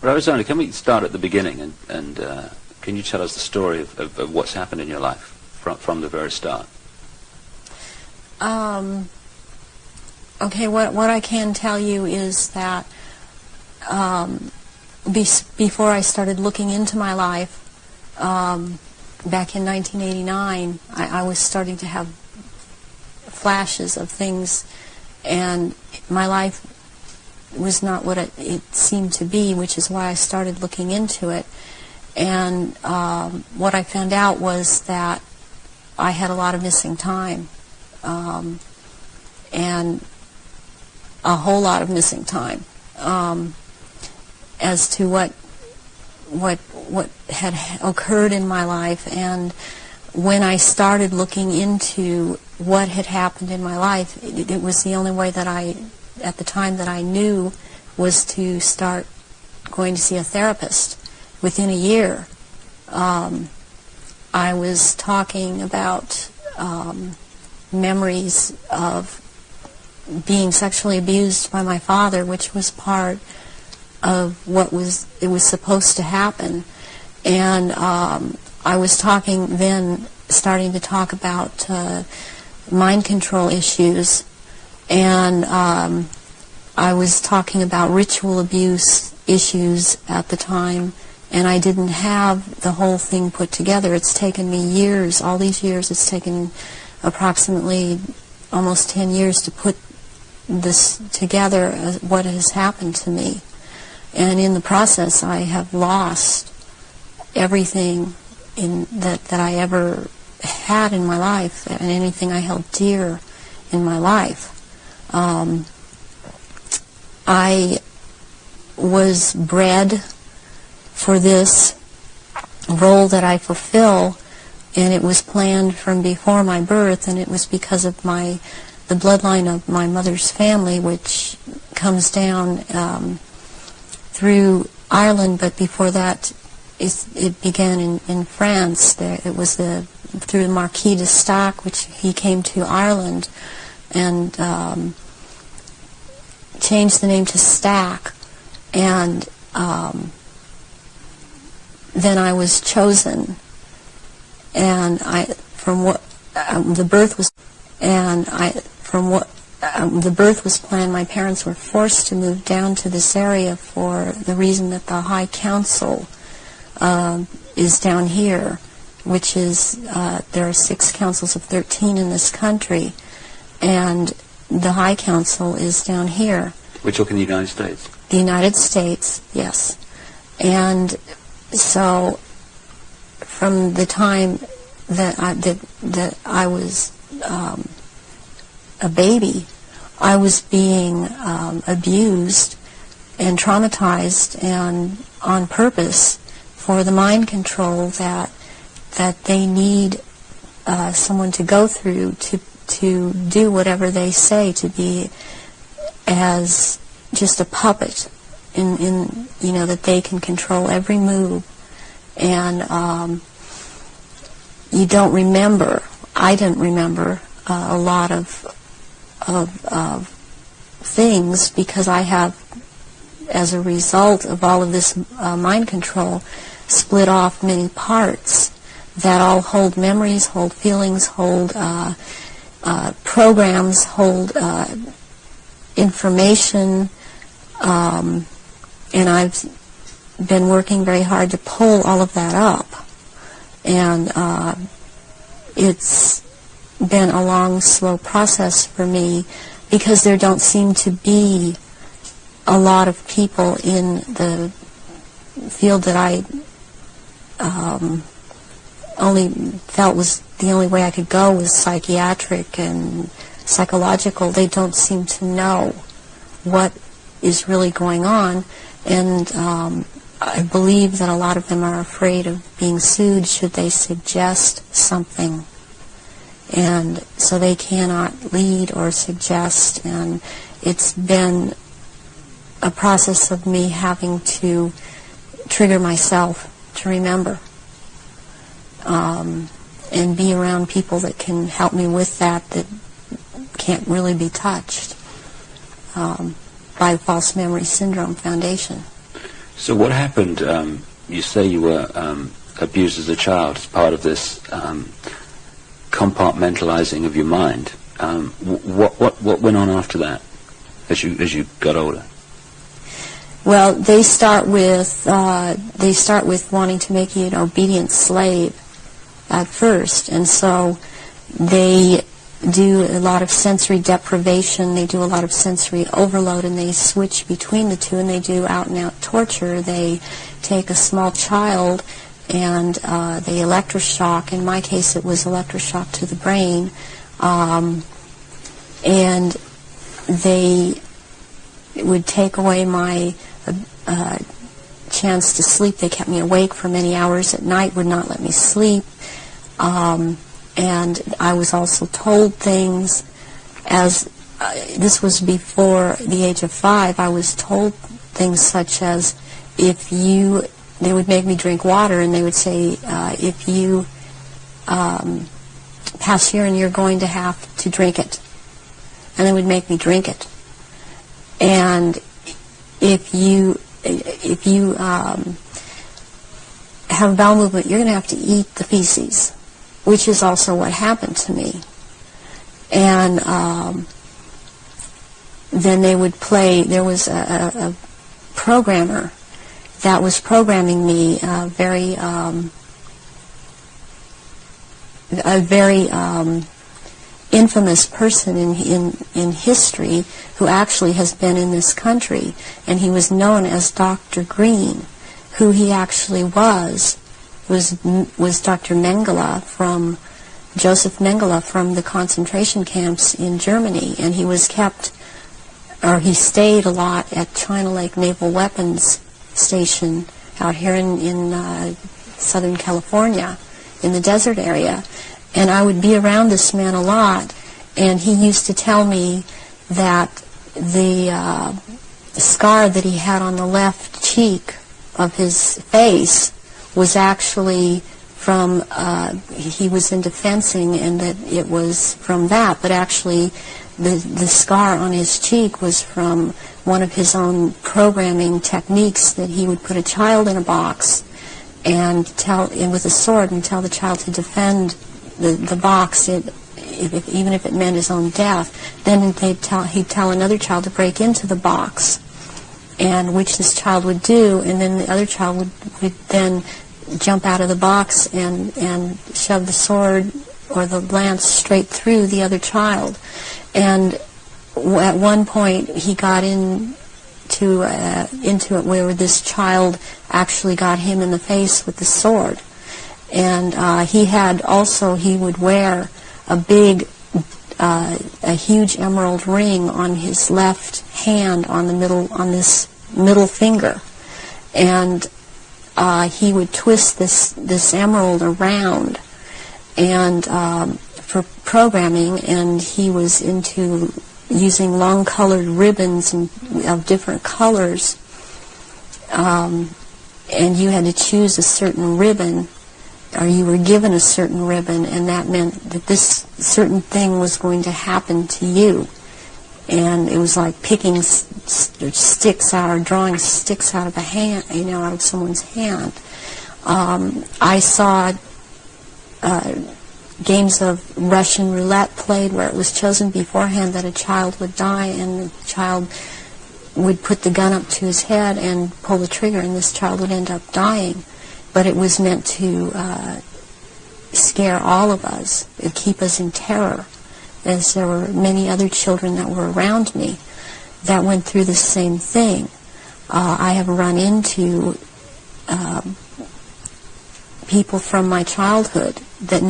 Arizona, can we start at the beginning and can you tell us the story of what's happened in your life from the very start? Okay, what I can tell you is that before I started looking into my life, back in 1989, I was starting to have flashes of things, and my life was not what it seemed to be, which is why I started looking into it. And what I found out was that I had a lot of missing time, and a whole lot of missing time, as to what had occurred in my life. And when I started looking into what had happened in my life, it was the only way that at the time that I knew, was to start going to see a therapist. Within a year, I was talking about memories of being sexually abused by my father, which was part of what was supposed to happen. And I was starting to talk about mind control issues, and I was talking about ritual abuse issues at the time, and I didn't have the whole thing put together. It's taken me years, all these years, it's taken approximately almost 10 years to put this together, what has happened to me. And in the process, I have lost everything that I ever had in my life, and anything I held dear in my life. I was bred for this role that I fulfill, and it was planned from before my birth, and it was because of the bloodline of my mother's family, which comes down through Ireland, but before that it began in France. It was through the Marquis de Stac, which he came to Ireland and changed the name to Stack, and then I was chosen, and the birth was planned. My parents were forced to move down to this area for the reason that the High Council is down here, which is, there are 6 councils of 13 in this country, and the High Council is down here. We're talking the United States? The United States, yes. And so from the time that I was a baby, I was being abused and traumatized, and on purpose, for the mind control that they need someone to go through to do whatever they say, to be as just a puppet in that they can control every move. And you don't remember, I didn't remember a lot of things, because I have, as a result of all of this mind control, split off many parts that all hold memories, hold feelings, hold programs, hold information, and I've been working very hard to pull all of that up, and it's been a long, slow process for me, because there don't seem to be a lot of people in the field that I only felt was the only way I could go was psychiatric and psychological. They don't seem to know what is really going on, and I believe that a lot of them are afraid of being sued should they suggest something, and so they cannot lead or suggest. And it's been a process of me having to trigger myself to remember, and be around people that can help me with that can't really be touched by the False Memory Syndrome Foundation. So what happened? You say you were abused as a child as part of this compartmentalizing of your mind. What went on after that, as you got older? Well, they start with wanting to make you an obedient slave at first, and so they do a lot of sensory deprivation, they do a lot of sensory overload, and they switch between the two, and they do out-and-out torture. They take a small child and they electroshock. In my case, it was electroshock to the brain, and they would take away my chance to sleep. They kept me awake for many hours at night, would not let me sleep. And I was also told things, as this was before the age of 5, I was told things such as, they would make me drink water, and they would say, if you pass urine, you're going to have to drink it. And they would make me drink it. And if you have bowel movement, you're going to have to eat the feces, which is also what happened to me. And then they would play, there was a programmer that was programming me, a very infamous person in history who actually has been in this country, and he was known as Dr. Green. Who he actually was Dr. Mengele, from Joseph Mengele, from the concentration camps in Germany, and he stayed a lot at China Lake Naval Weapons Station out here in Southern California, in the desert area. And I would be around this man a lot, and he used to tell me that the scar that he had on the left cheek of his face was actually from, he was into fencing, and that it was from that, but actually the scar on his cheek was from one of his own programming techniques, that he would put a child in a box and with a sword and tell the child to defend the box, even if it meant his own death. Then he'd tell another child to break into the box, and which this child would do, and then the other child would then jump out of the box and shove the sword or the lance straight through the other child. And at one point he got into it where this child actually got him in the face with the sword. And he would wear a huge emerald ring on his left hand, on this middle finger, and he would twist this emerald around, and for programming, and he was into using long-colored ribbons of different colors, and you had to choose a certain ribbon, or you were given a certain ribbon, and that meant that this certain thing was going to happen to you. And it was like picking sticks out, or drawing sticks out of a hand, out of someone's hand. I saw games of Russian roulette played where it was chosen beforehand that a child would die, and the child would put the gun up to his head and pull the trigger, and this child would end up dying. But it was meant to scare all of us, and keep us in terror, as there were many other children that were around me that went through the same thing. I have run into people from my childhood that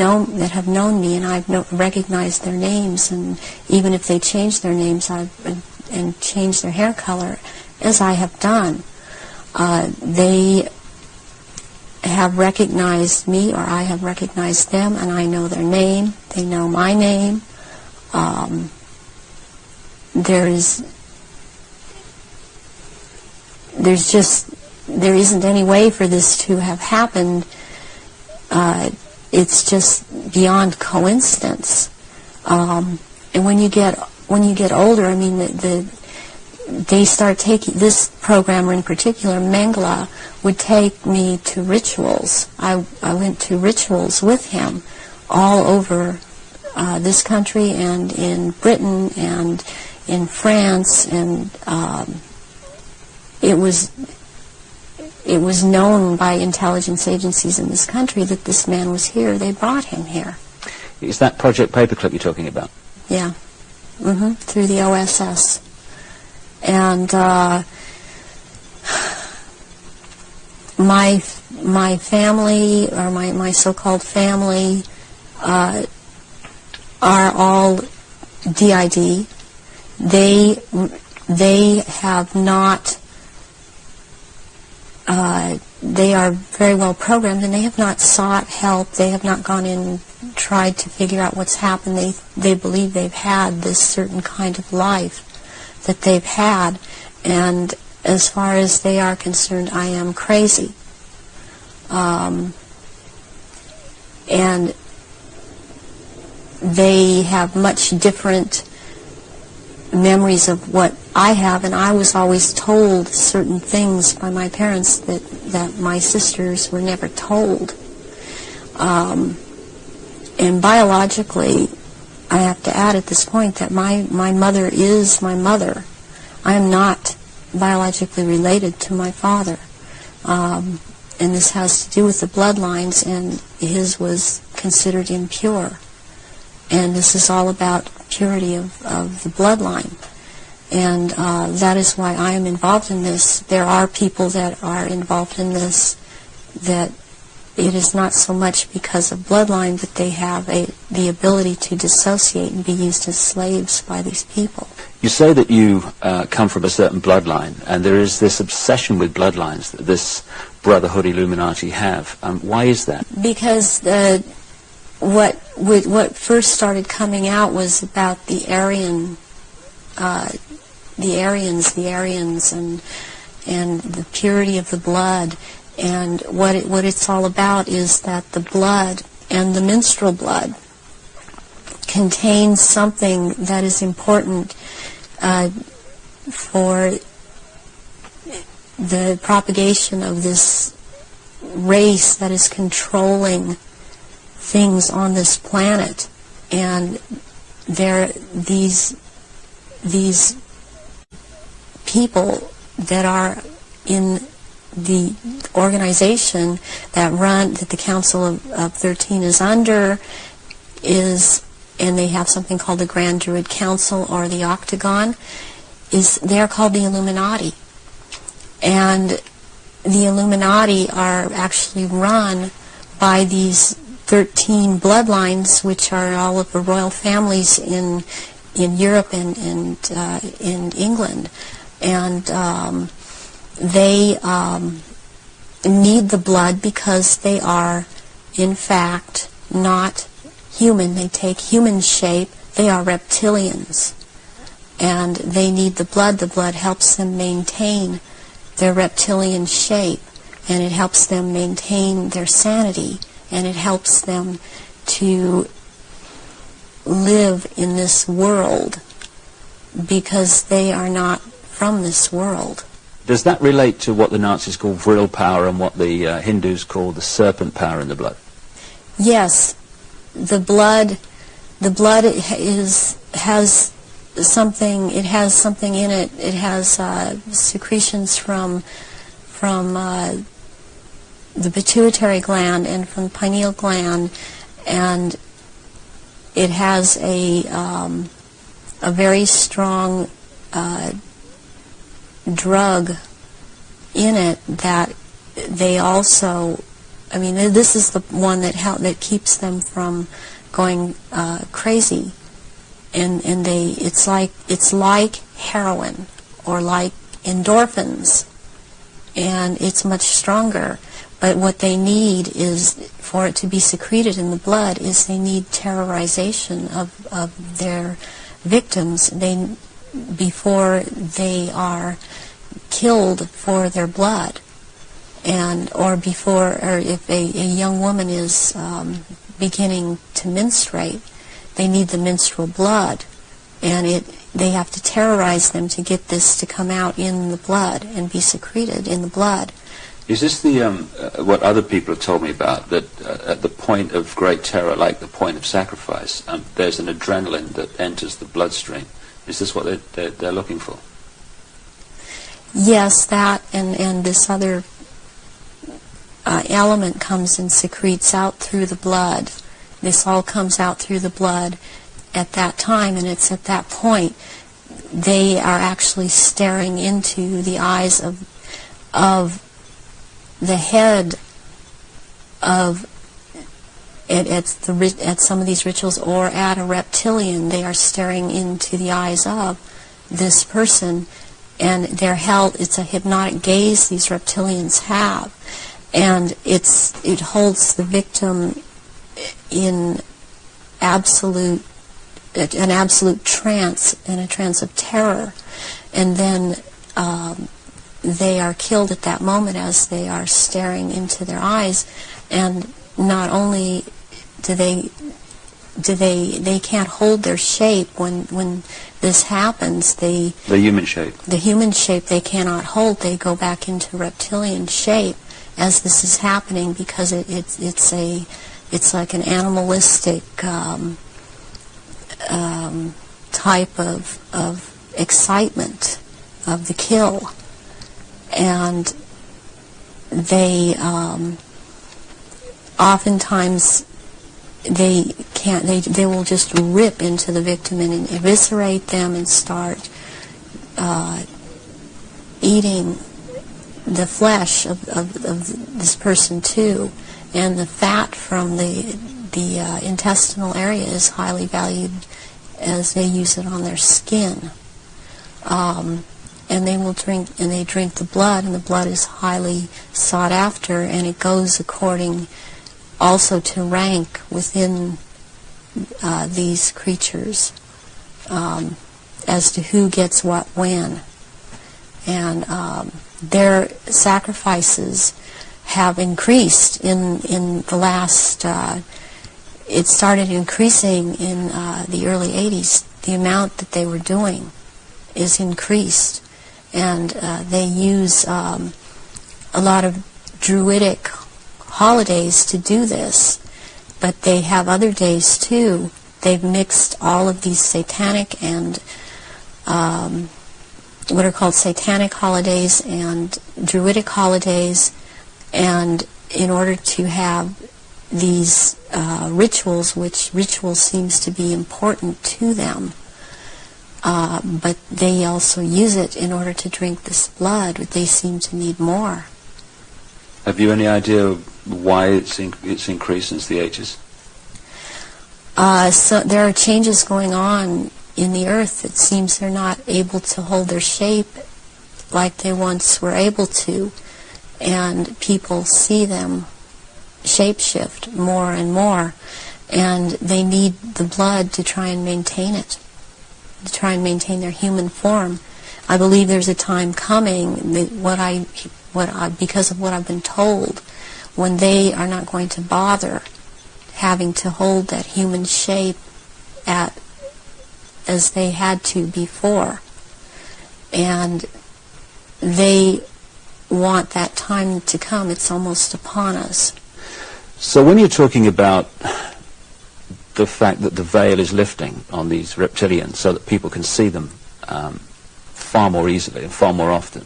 have known me, and I've recognized their names, and even if they change their names and change their hair color, as I have done, they have recognized me, or I have recognized them, and I know their name. They know my name. There isn't any way for this to have happened. It's just beyond coincidence. And when you get older, I mean, they start taking, this programmer in particular, Mengele, would take me to rituals. I went to rituals with him all over this country and in Britain and in France, and it was known by intelligence agencies in this country that this man was here. They brought him here. Is that Project Paperclip you're talking about? Yeah. Through the OSS. And my family, or my so-called family, are all DID. They have not. They are very well programmed, and they have not sought help. They have not gone in and tried to figure out what's happened. They believe they've had this certain kind of life that they've had, and as far as they are concerned, I am crazy. And they have much different memories of what I have, and I was always told certain things by my parents that my sisters were never told. And biologically, I have to add at this point that my mother is my mother. I am not biologically related to my father. And this has to do with the bloodlines, and his was considered impure. And this is all about purity of the bloodline. And that is why I am involved in this. There are people that are involved in this that it is not so much because of bloodline, but they have the ability to dissociate and be used as slaves by these people. You say that you come from a certain bloodline, and there is this obsession with bloodlines that this Brotherhood Illuminati have. Why is that? Because what first started coming out was about the Aryans, and the purity of the blood. And what it's all about is that the blood and the menstrual blood contains something that is important for the propagation of this race that is controlling things on this planet. And these people that are in the organization that the Council of 13 is under, and they have something called the Grand Druid Council or the Octagon, they're called the Illuminati. And the Illuminati are actually run by these 13 bloodlines, which are all of the royal families in Europe and in England. And they need the blood because they are, in fact, not human. They take human shape. They are reptilians. And they need the blood. The blood helps them maintain their reptilian shape, and it helps them maintain their sanity, and it helps them to live in this world because they are not from this world. Does that relate to what the Nazis call vril power and what the Hindus call the serpent power in the blood? Yes, the blood has something. It has something in it. It has secretions from the pituitary gland and from the pineal gland, and it has a very strong drug in it that they also, I mean, this is the one that keeps them from going crazy, and it's like heroin or like endorphins, and it's much stronger. But what they need is, for it to be secreted in the blood, is they need terrorization of their victims before they are killed for their blood, or if a young woman is beginning to menstruate, they need the menstrual blood, and they have to terrorize them to get this to come out in the blood and be secreted in the blood. Is this the what other people have told me about, that at the point of great terror, like the point of sacrifice, there's an adrenaline that enters the bloodstream? Is this what they're looking for? Yes, that and this other element comes and secretes out through the blood. This all comes out through the blood at that time, and it's at that point they are actually staring into the eyes of the head of at some of these rituals, or at a reptilian. They are staring into the eyes of this person, and they're held. It's a hypnotic gaze these reptilians have, and it holds the victim in an absolute trance, in a trance of terror, and then they are killed at that moment as they are staring into their eyes. And not only they can't hold their shape when this happens. The human shape they cannot hold. They go back into reptilian shape as this is happening, because it's like an animalistic type of excitement of the kill. And they oftentimes they will just rip into the victim and eviscerate them and start eating the flesh of this person too. And the fat from the intestinal area is highly valued, as they use it on their skin. And they will drink the blood, and the blood is highly sought after, and it goes according also to rank within these creatures, as to who gets what when. And their sacrifices have increased in the last, it started increasing in the early 80s. The amount that they were doing is increased. And they use a lot of druidic holidays to do this, but they have other days too. They've mixed all of these satanic and what are called satanic holidays and druidic holidays, and in order to have these rituals, which ritual seems to be important to them, but they also use it in order to drink this blood. They seem to need more. Have you any idea why it's increased since the 80s? So there are changes going on in the earth. It seems they're not able to hold their shape like they once were able to, and people see them shapeshift more and more, and they need the blood to try and maintain it, to try and maintain their human form. I believe there's a time coming, because of what I've been told, when they are not going to bother having to hold that human shape as they had to before. And they want that time to come. It's almost upon us. So when you're talking about the fact that the veil is lifting on these reptilians so that people can see them far more easily and far more often,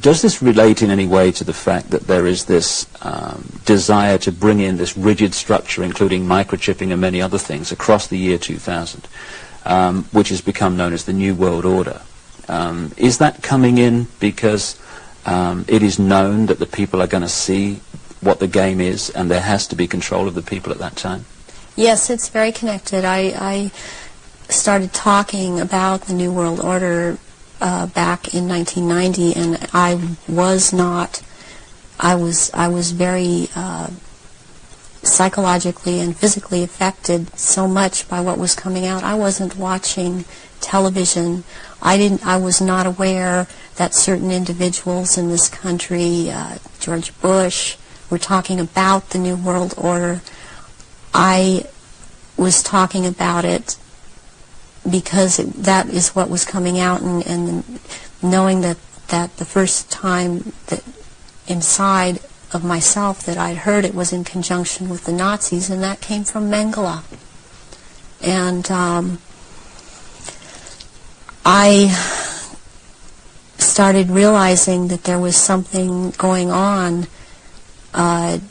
does this relate in any way to the fact that there is this desire to bring in this rigid structure, including microchipping and many other things, across the year 2000, which has become known as the New World Order? Is that coming in because it is known that the people are going to see what the game is, and there has to be control of the people at that time? Yes, it's very connected. I started talking about the New World Order back in 1990, and I was very psychologically and physically affected so much by what was coming out. I wasn't watching television. I was not aware that certain individuals in this country, George Bush, were talking about the New World Order. I was talking about it because that is what was coming out, and knowing that the first time that inside of myself that I'd heard it was in conjunction with the Nazis, and that came from Mengele. And I started realizing that there was something going on, and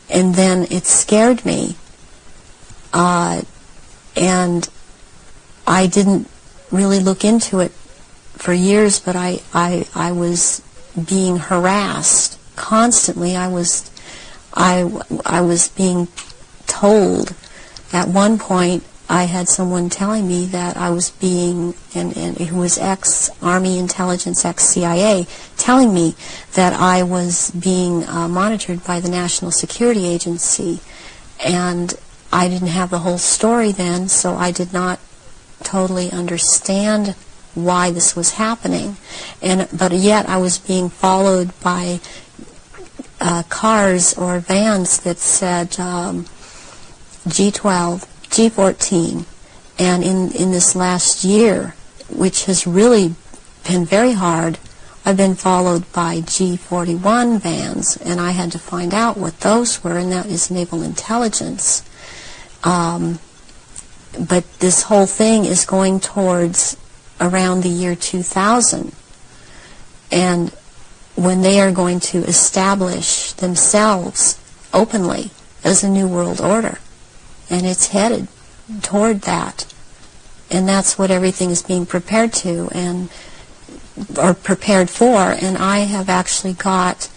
then it scared me, and I didn't really look into it for years, but I was being harassed constantly. I was being told. At one point, I had someone telling me that I was being, and who was ex-Army intelligence, ex-CIA, telling me that I was being monitored by the National Security Agency. And I didn't have the whole story then, so I did not totally understand why this was happening. But yet I was being followed by cars or vans that said G12, G14, and in this last year, which has really been very hard, I've been followed by G41 vans, and I had to find out what those were, and that is naval intelligence. But this whole thing is going towards around the year 2000, and when they are going to establish themselves openly as a new world order, and it's headed toward that, and that's what everything is being prepared to, or prepared for. And I have actually got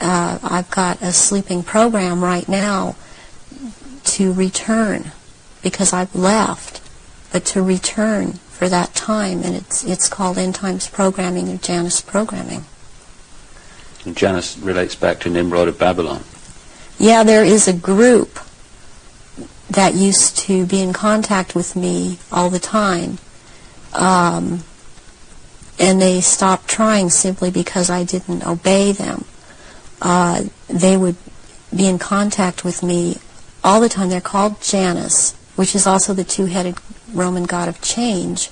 I've got a sleeping program right now to return, because I've left, but to return for that time, and it's called End Times Programming, or Janus Programming. And Janus relates back to Nimrod of Babylon. Yeah, there is a group that used to be in contact with me all the time, and they stopped trying simply because I didn't obey them. They would be in contact with me all the time. They're called Janus, which is also the two-headed Roman god of change,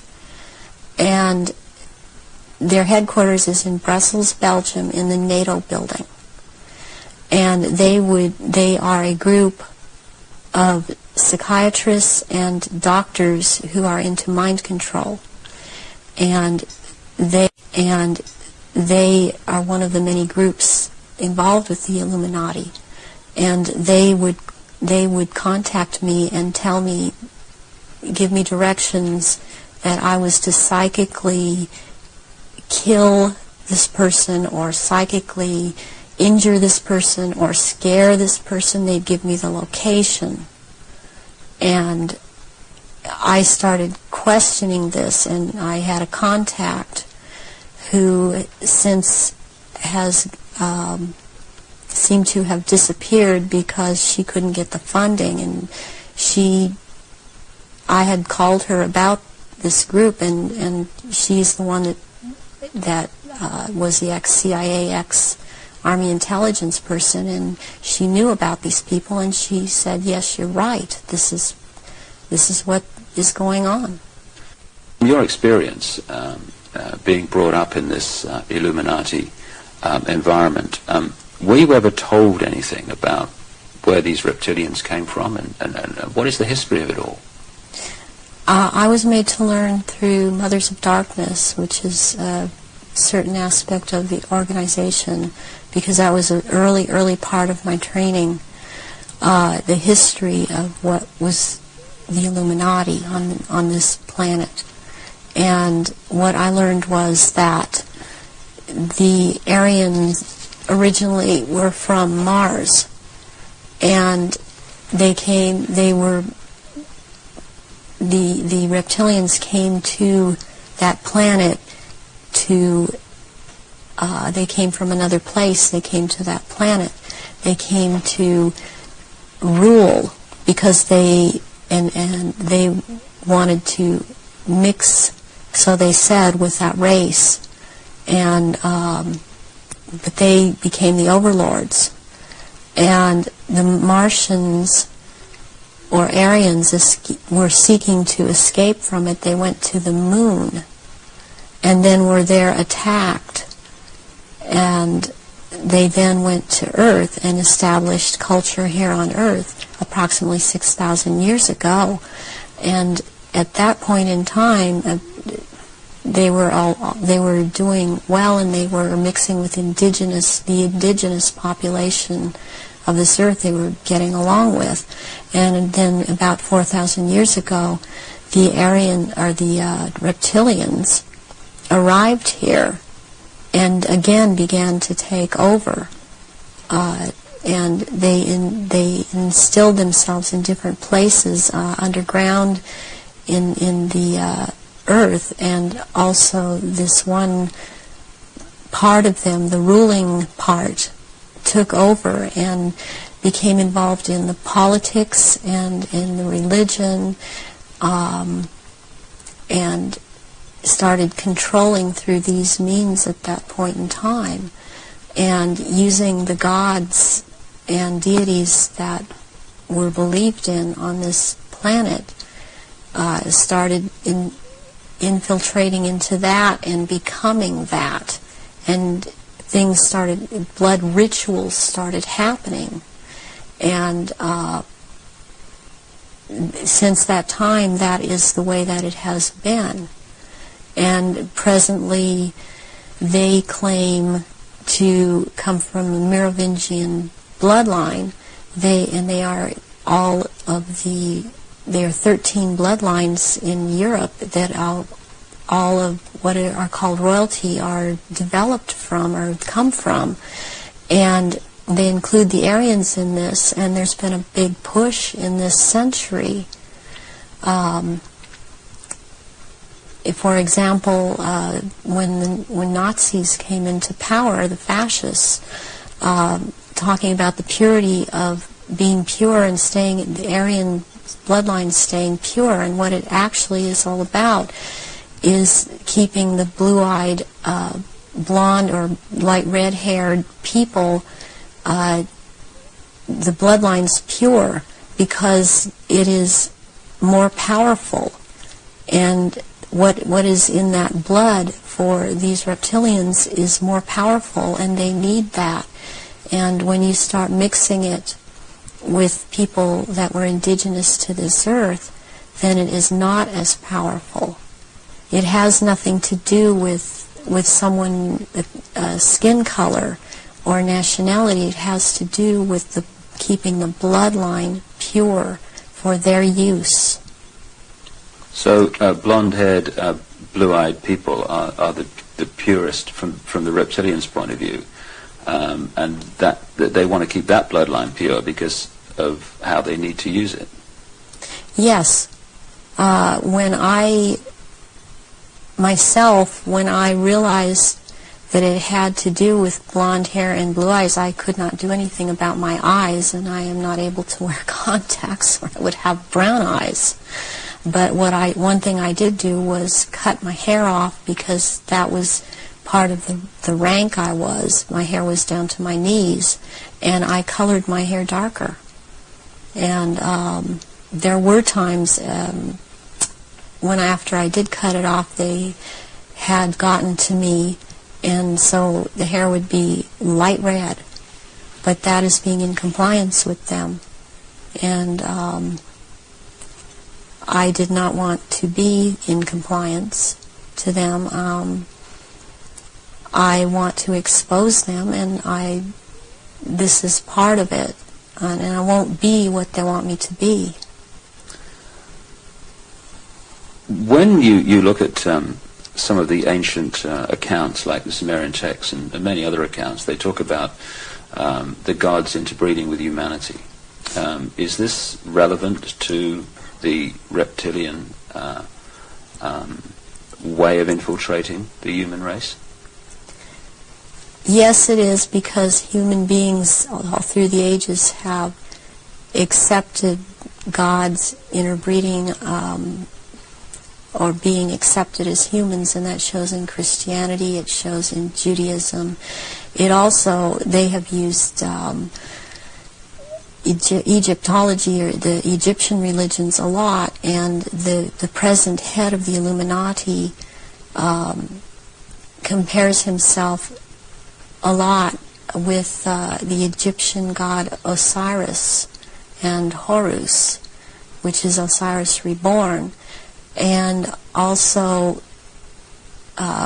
and their headquarters is in Brussels, Belgium, in the NATO building. And they are a group of psychiatrists and doctors who are into mind control, and they are one of the many groups involved with the Illuminati. And they would contact me and tell me, give me directions that I was to psychically kill this person, or psychically injure this person, or scare this person. They'd give me the location. And I started questioning this, and I had a contact who since has seemed to have disappeared because she couldn't get the funding, and I had called her about this group, and she's the one that was the ex-CIA, ex-Army intelligence person, and she knew about these people, and she said, yes, you're right, this is what is going on. From your experience being brought up in this Illuminati environment, were you ever told anything about where these reptilians came from, and what is the history of it all? I was made to learn through Mothers of Darkness, which is a certain aspect of the organization, because that was an early part of my training, the history of what was the Illuminati on this planet. And what I learned was that the Aryans originally were from Mars, and the reptilians came to that planet they came from another place. They came to that planet. They came to rule, because they wanted to mix, so they said, with that race, and but they became the overlords, and the Martians or Aryans were seeking to escape from it, they went to the moon and then were there attacked. And they then went to Earth and established culture here on Earth approximately 6,000 years ago. And at that point in time, they were doing well, and they were mixing with the indigenous population of this Earth. They were getting along with. And then about 4,000 years ago, the Reptilians arrived here and again began to take over. And they instilled themselves in different places underground in the Earth, and also this one part of them, the ruling part, took over and became involved in the politics and in the religion, and started controlling through these means at that point in time, and using the gods and deities that were believed in on this planet, started infiltrating into that and becoming that, and things started, blood rituals started happening, and since that time, that is the way that it has been. And presently, they claim to come from the Merovingian bloodline. They are all of the. There are 13 bloodlines in Europe that all of what are called royalty are developed from or come from, and they include the Aryans in this. And there's been a big push in this century. For example, when Nazis came into power, the fascists, talking about the purity of being pure and staying, the Aryan bloodline staying pure, and what it actually is all about is keeping the blue-eyed, blonde or light red-haired people, the bloodline's pure because it is more powerful. And what is in that blood for these reptilians is more powerful, and they need that. And when you start mixing it with people that were indigenous to this earth, then it is not as powerful. It has nothing to do with someone's skin color or nationality. It has to do with keeping the bloodline pure for their use. So blonde-haired, blue-eyed people are the purest from the reptilians' point of view, and that they want to keep that bloodline pure because of how they need to use it. Yes. When I realized that it had to do with blonde hair and blue eyes, I could not do anything about my eyes, and I am not able to wear contacts or I would have brown eyes. But one thing I did do was cut my hair off, because that was part of the rank I was. My hair was down to my knees, and I colored my hair darker. And there were times when after I did cut it off, they had gotten to me, and so the hair would be light red. But that is being in compliance with them. And I did not want to be in compliance to them. I want to expose them, and this is part of it. And I won't be what they want me to be. When you look at some of the ancient accounts, like the Sumerian texts and many other accounts, they talk about the gods interbreeding with humanity. Is this relevant to the reptilian way of infiltrating the human race? Yes, it is, because human beings all through the ages have accepted gods interbreeding or being accepted as humans, and that shows in Christianity, it shows in Judaism. It also, they have used Egyptology or the Egyptian religions a lot, and the present head of the Illuminati compares himself a lot with the Egyptian god Osiris and Horus, which is Osiris reborn, and also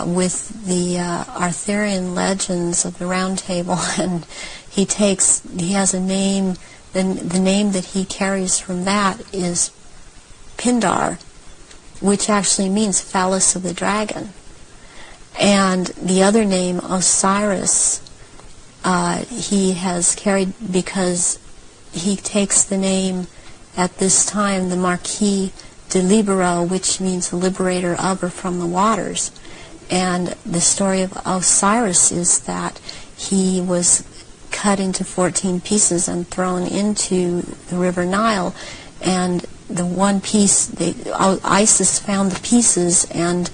with the Arthurian legends of the Round Table, and he has a name. The name that he carries from that is Pindar, which actually means phallus of the dragon. And the other name, Osiris, he has carried because he takes the name at this time, the Marquis de Libero, which means the liberator of or from the waters. And the story of Osiris is that he was cut into 14 pieces and thrown into the River Nile, and the one piece, Isis found the pieces and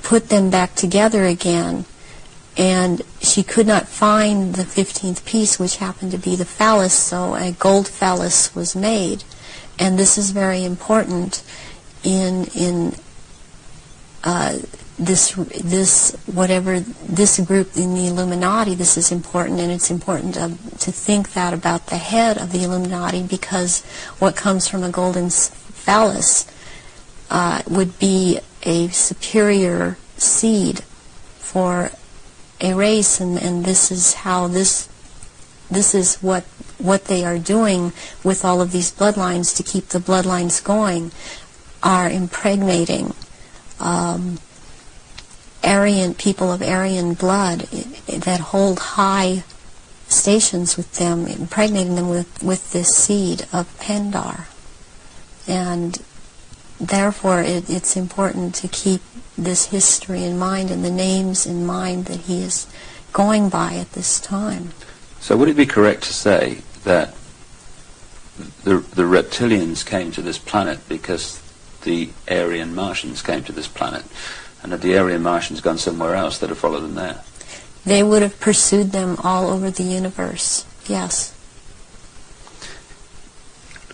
put them back together again, and she could not find the 15th piece, which happened to be the phallus, so a gold phallus was made. And this is very important in this group in the Illuminati. This is important, and it's important to think that about the head of the Illuminati, because what comes from a golden phallus would be a superior seed for a race, and this is how this is what they are doing with all of these bloodlines to keep the bloodlines going, are impregnating Aryan people of Aryan blood that hold high stations with them, impregnating them with this seed of Pindar. And therefore it's important to keep this history in mind and the names in mind that he is going by at this time. So would it be correct to say that the reptilians came to this planet because the Aryan Martians came to this planet, and had the Aryan Martians gone somewhere else, they'd have followed them there? They would have pursued them all over the universe, yes.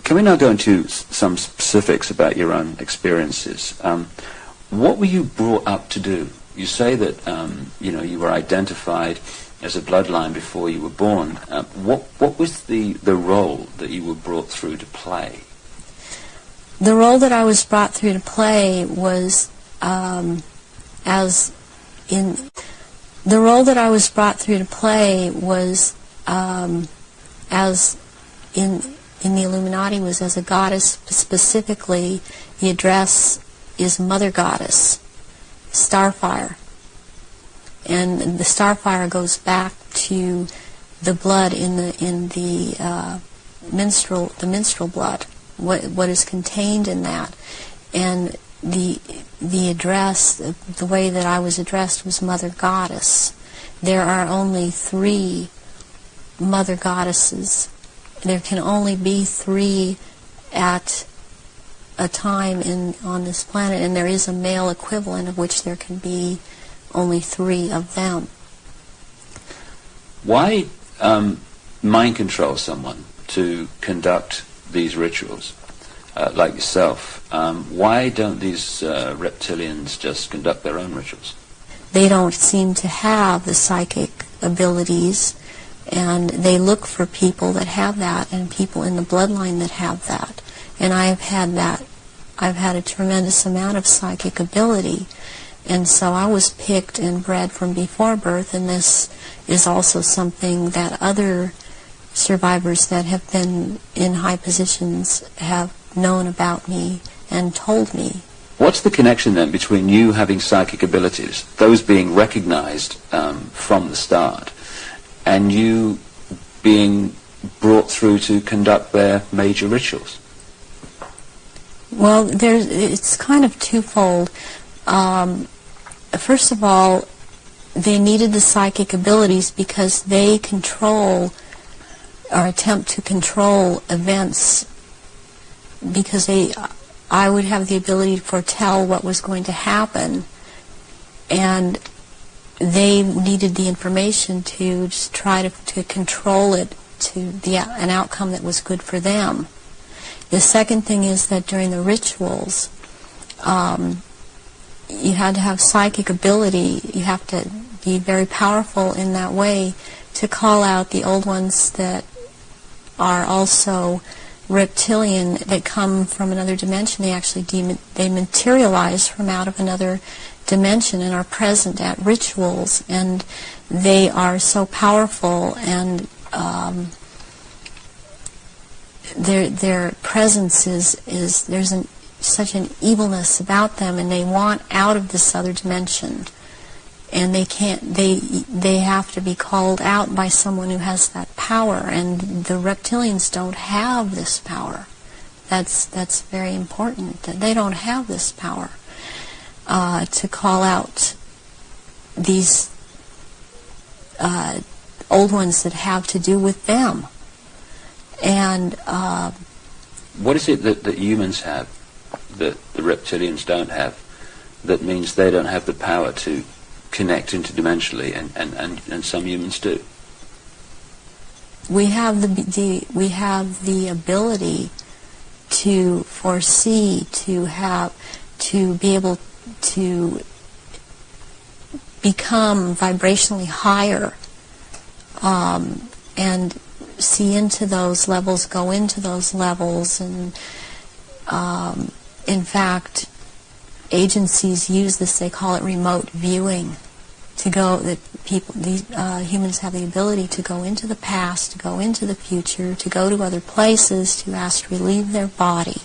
Can we now go into some specifics about your own experiences? What were you brought up to do? You say that you were identified as a bloodline before you were born. What was the role that you were brought through to play? The role that I was brought through to play was as in the Illuminati was as a goddess. Specifically, the address is Mother Goddess, Starfire, and the Starfire goes back to the blood in the menstrual blood. What is contained in that, and the address, the way that I was addressed was Mother Goddess. There are only 3 Mother Goddesses. There can only be 3 at a time on this planet, and there is a male equivalent of which there can be only 3 of them. Why mind control someone to conduct these rituals, like yourself? Why don't these reptilians just conduct their own rituals? They don't seem to have the psychic abilities, and they look for people that have that, and people in the bloodline that have that. And I've had that. I've had a tremendous amount of psychic ability, and so I was picked and bred from before birth, and this is also something that other survivors that have been in high positions have known about me and told me. What's the connection then between you having psychic abilities, those being recognized from the start, and you being brought through to conduct their major rituals? Well, it's kind of twofold. First of all, they needed the psychic abilities because they control or attempt to control events, because I would have the ability to foretell what was going to happen, and they needed the information to just try to control it to an outcome that was good for them. The second thing is that during the rituals, you had to have psychic ability. You have to be very powerful in that way to call out the old ones that are also reptilian, that come from another dimension. They actually they materialize from out of another dimension and are present at rituals, and they are so powerful, and their presence is there's such an evilness about them, and they want out of this other dimension, and they can't. They have to be called out by someone who has that power, and the reptilians don't have this power. That's very important, that they don't have this power to call out these old ones that have to do with them. And what is it that humans have that the reptilians don't have, that means they don't have the power to connect interdimensionally, and some humans do? We have the ability to foresee, to be able to become vibrationally higher, and see into those levels, go into those levels, and in fact, agencies use this. They call it remote viewing. Humans have the ability to go into the past, to go into the future, to go to other places, to astrally leave their body,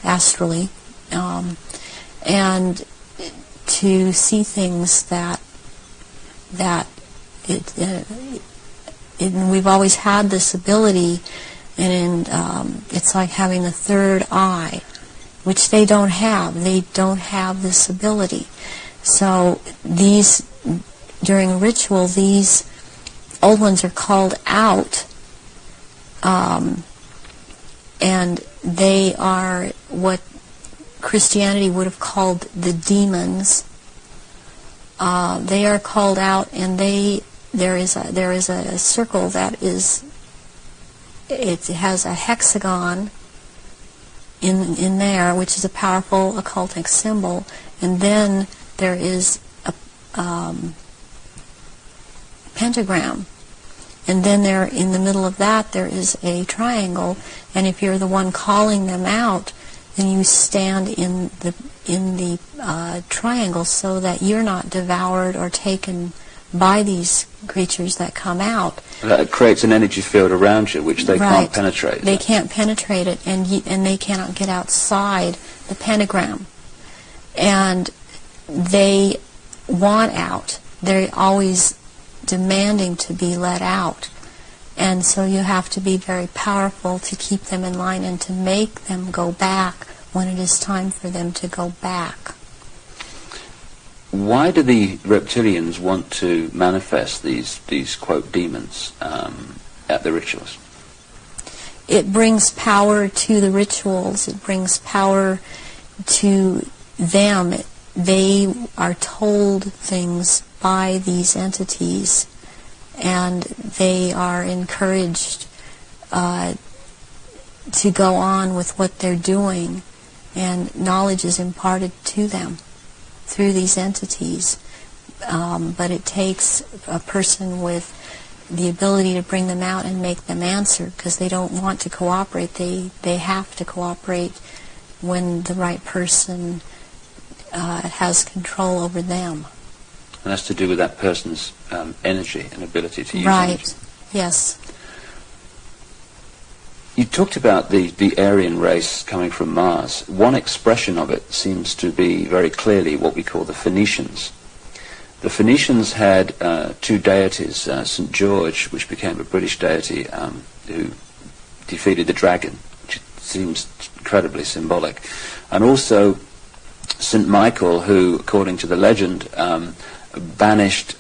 astrally, and to see things that we've always had this ability, and it's like having the third eye, which they don't have. They don't have this ability. So during a ritual, these old ones are called out, and they are what Christianity would have called the demons. They are called out, and there is a circle that it has a hexagon in there, which is a powerful occultic symbol, and then there is a pentagram, and then there in the middle of that there is a triangle, and if you're the one calling them out, then you stand in the triangle so that you're not devoured or taken by these creatures that come out. That creates an energy field around you which they can't penetrate. They can't penetrate it, and they cannot get outside the pentagram. And they want out. They're always demanding to be let out. And so you have to be very powerful to keep them in line and to make them go back when it is time for them to go back. Why do the reptilians want to manifest these quote demons at the rituals? It brings power to the rituals. It brings power to them. They are told things by these entities, and they are encouraged to go on with what they're doing, and knowledge is imparted to them through these entities. But it takes a person with the ability to bring them out and make them answer, because they don't want to cooperate. They have to cooperate when the right person has control over them. And that's to do with that person's energy and ability to use right. energy. Yes. You talked about the Aryan race coming from Mars. One expression of it seems to be very clearly what we call the Phoenicians. The Phoenicians had two deities, St. George, which became a British deity, who defeated the dragon, which seems incredibly symbolic, and also St. Michael, who, according to the legend, banished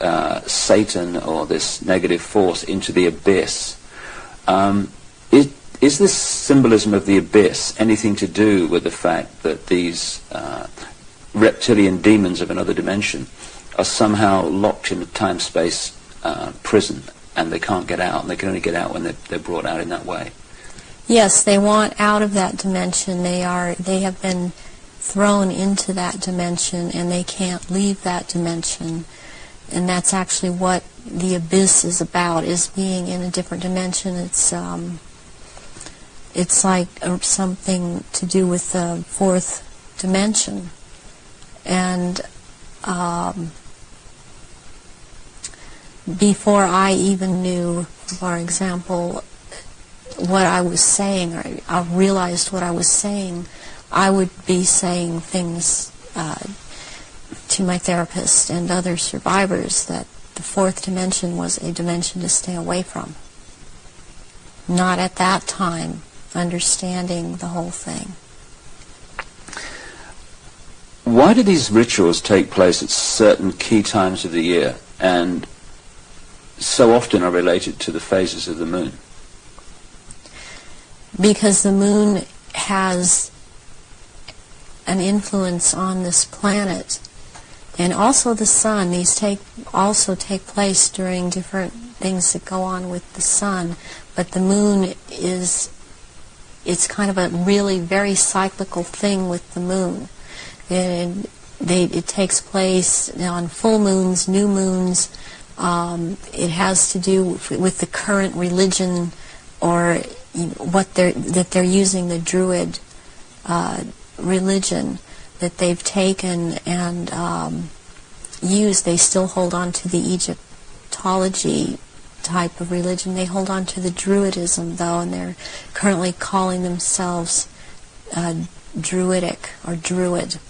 Satan, or this negative force, into the abyss. Is this symbolism of the abyss anything to do with the fact that these reptilian demons of another dimension are somehow locked in a time-space prison, and they can't get out, and they can only get out when they're brought out in that way. Yes, they want out of that dimension. They have been thrown into that dimension, and they can't leave that dimension. And that's actually what the abyss is about, is being in a different dimension. It's like something to do with the fourth dimension. And before I even knew, for example, what I was saying, or I realized what I was saying, I would be saying things to my therapist and other survivors that the fourth dimension was a dimension to stay away from. Not at that time understanding the whole thing. Why do these rituals take place at certain key times of the year, and so often are related to the phases of the moon? Because the moon has an influence on this planet, and also the sun. These also take place during different things that go on with the sun, but the moon it's kind of a really very cyclical thing with the moon. And it takes place on full moons, new moons. It has to do with the current religion, or what they're using, the Druid religion that they've taken and used. They still hold on to the Egyptology type of religion. They hold on to the Druidism, though, and they're currently calling themselves Druidic or Druid.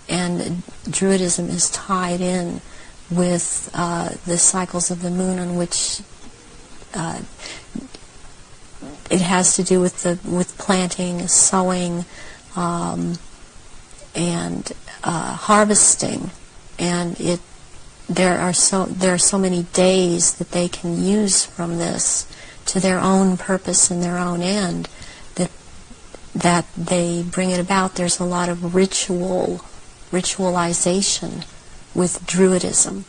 And Druidism is tied in with the cycles of the moon, on which it has to do with planting, sowing, and harvesting. And there are so many days that they can use from this to their own purpose and their own end, that they bring it about. There's a lot of ritualization with Druidism,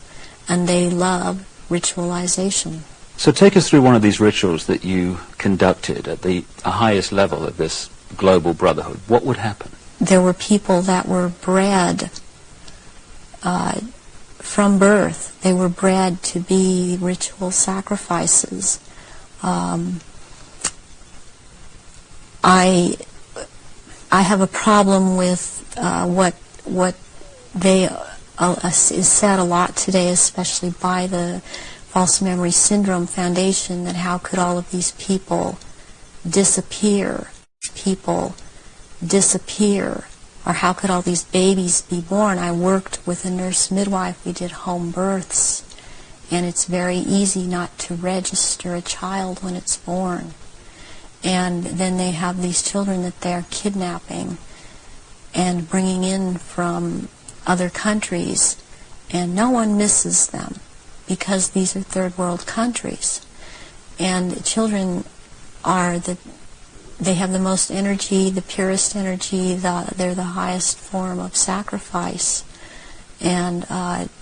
and they love ritualization. So take us through one of these rituals that you conducted at the highest level of this global brotherhood. What would happen? There were people that were bred from birth. They were bred to be ritual sacrifices. I have a problem with what they is said a lot today, especially by the False Memory Syndrome Foundation, that how could all of these people disappear? Or how could all these babies be born? I worked with a nurse midwife. We did home births, and it's very easy not to register a child when it's born. And then they have these children that they're kidnapping and bringing in from other countries, and no one misses them because these are third world countries. And children they have the most energy, the purest energy, they're the highest form of sacrifice. And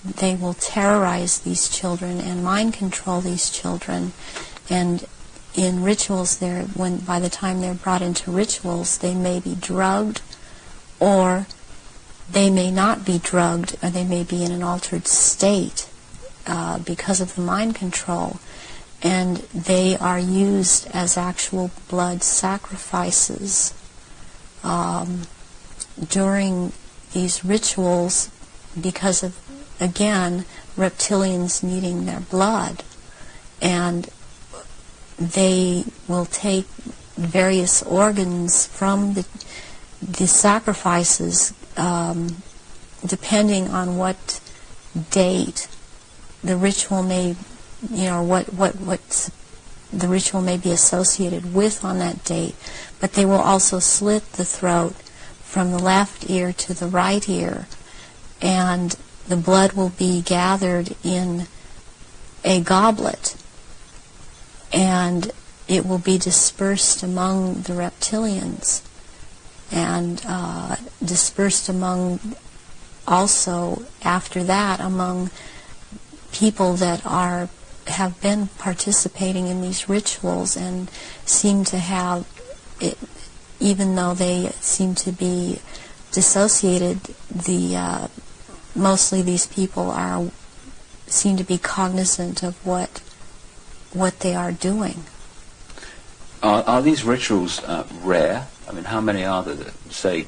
they will terrorize these children and mind control these children. And in rituals, by the time they're brought into rituals, they may be drugged, or they may not be drugged, or they may be in an altered state because of the mind control. And they are used as actual blood sacrifices during these rituals because of, again, reptilians needing their blood. And they will take various organs from the sacrifices depending on what date the ritual may, what the ritual may be associated with on that date. But they will also slit the throat from the left ear to the right ear, and the blood will be gathered in a goblet, and it will be dispersed among the reptilians and dispersed among also after that among people that have been participating in these rituals and seem to have it, even though they seem to be dissociated, mostly these people seem to be cognizant of what they are doing. Are these rituals rare? I mean, how many are there that, say,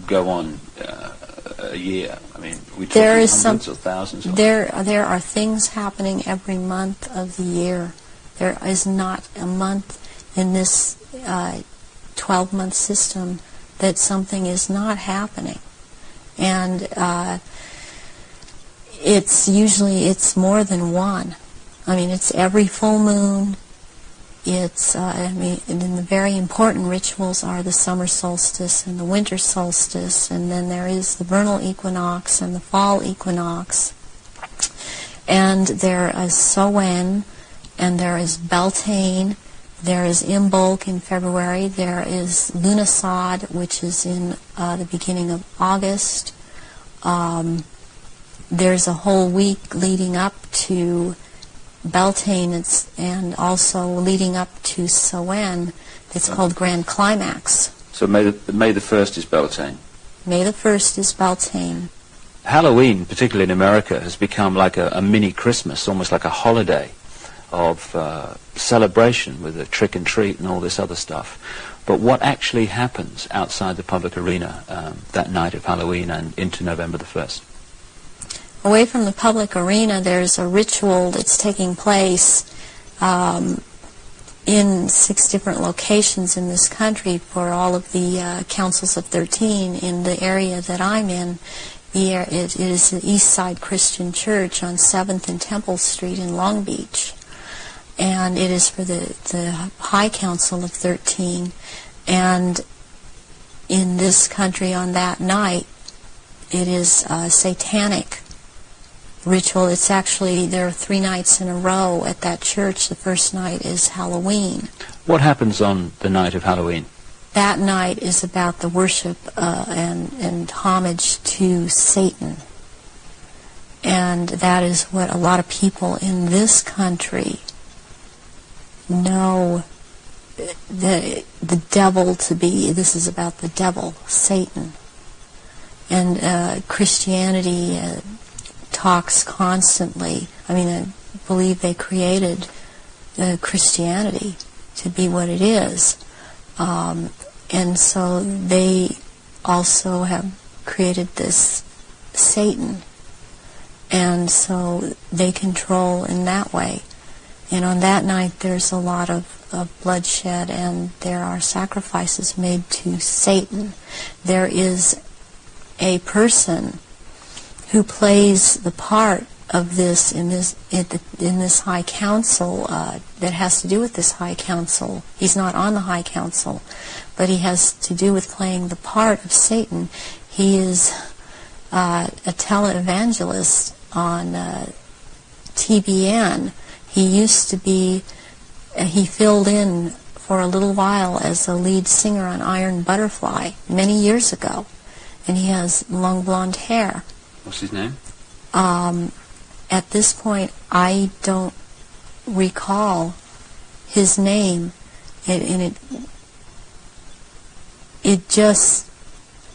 go on a year? I mean, we talking hundreds or thousands? Or? There are things happening every month of the year. There is not a month in this 12-month system that something is not happening. And it's more than one. I mean, it's every full moon. It's, and then the very important rituals are the summer solstice and the winter solstice, and then there is the vernal equinox and the fall equinox. And there is Samhain, and there is Beltane, there is Imbolc in February, there is Lughnasadh, which is in the beginning of August. There's a whole week leading up to Beltane, and also leading up to Samhain, it's called Grand Climax. So May the 1st is Beltane? May the 1st is Beltane. Halloween, particularly in America, has become like a mini Christmas, almost like a holiday of celebration with a trick and treat and all this other stuff. But what actually happens outside the public arena that night of Halloween and into November the 1st? Away from the public arena, there's a ritual that's taking place in 6 different locations in this country for all of the councils of 13 in the area that I'm in. It is the East Side Christian Church on 7th and Temple Street in Long Beach. And it is for the High Council of 13. And in this country on that night, it is a satanic ritual. It's actually, there are 3 nights in a row at that church. The first night is Halloween. What happens on the night of Halloween? That night is about the worship and homage to Satan. And that is what a lot of people in this country know the devil to be. This is about the devil, Satan. And Christianity talks constantly. I believe they created Christianity to be what it is. And so they also have created this Satan. And so they control in that way. And on that night there's a lot of bloodshed, and there are sacrifices made to Satan. There is a person who plays the part of this in this High Council that has to do with this High Council. He's not on the High Council, but he has to do with playing the part of Satan. He is a televangelist on TBN. He used to be, he filled in for a little while as a lead singer on Iron Butterfly many years ago, and he has long blonde hair. What's his name? At this point, I don't recall his name, and it just,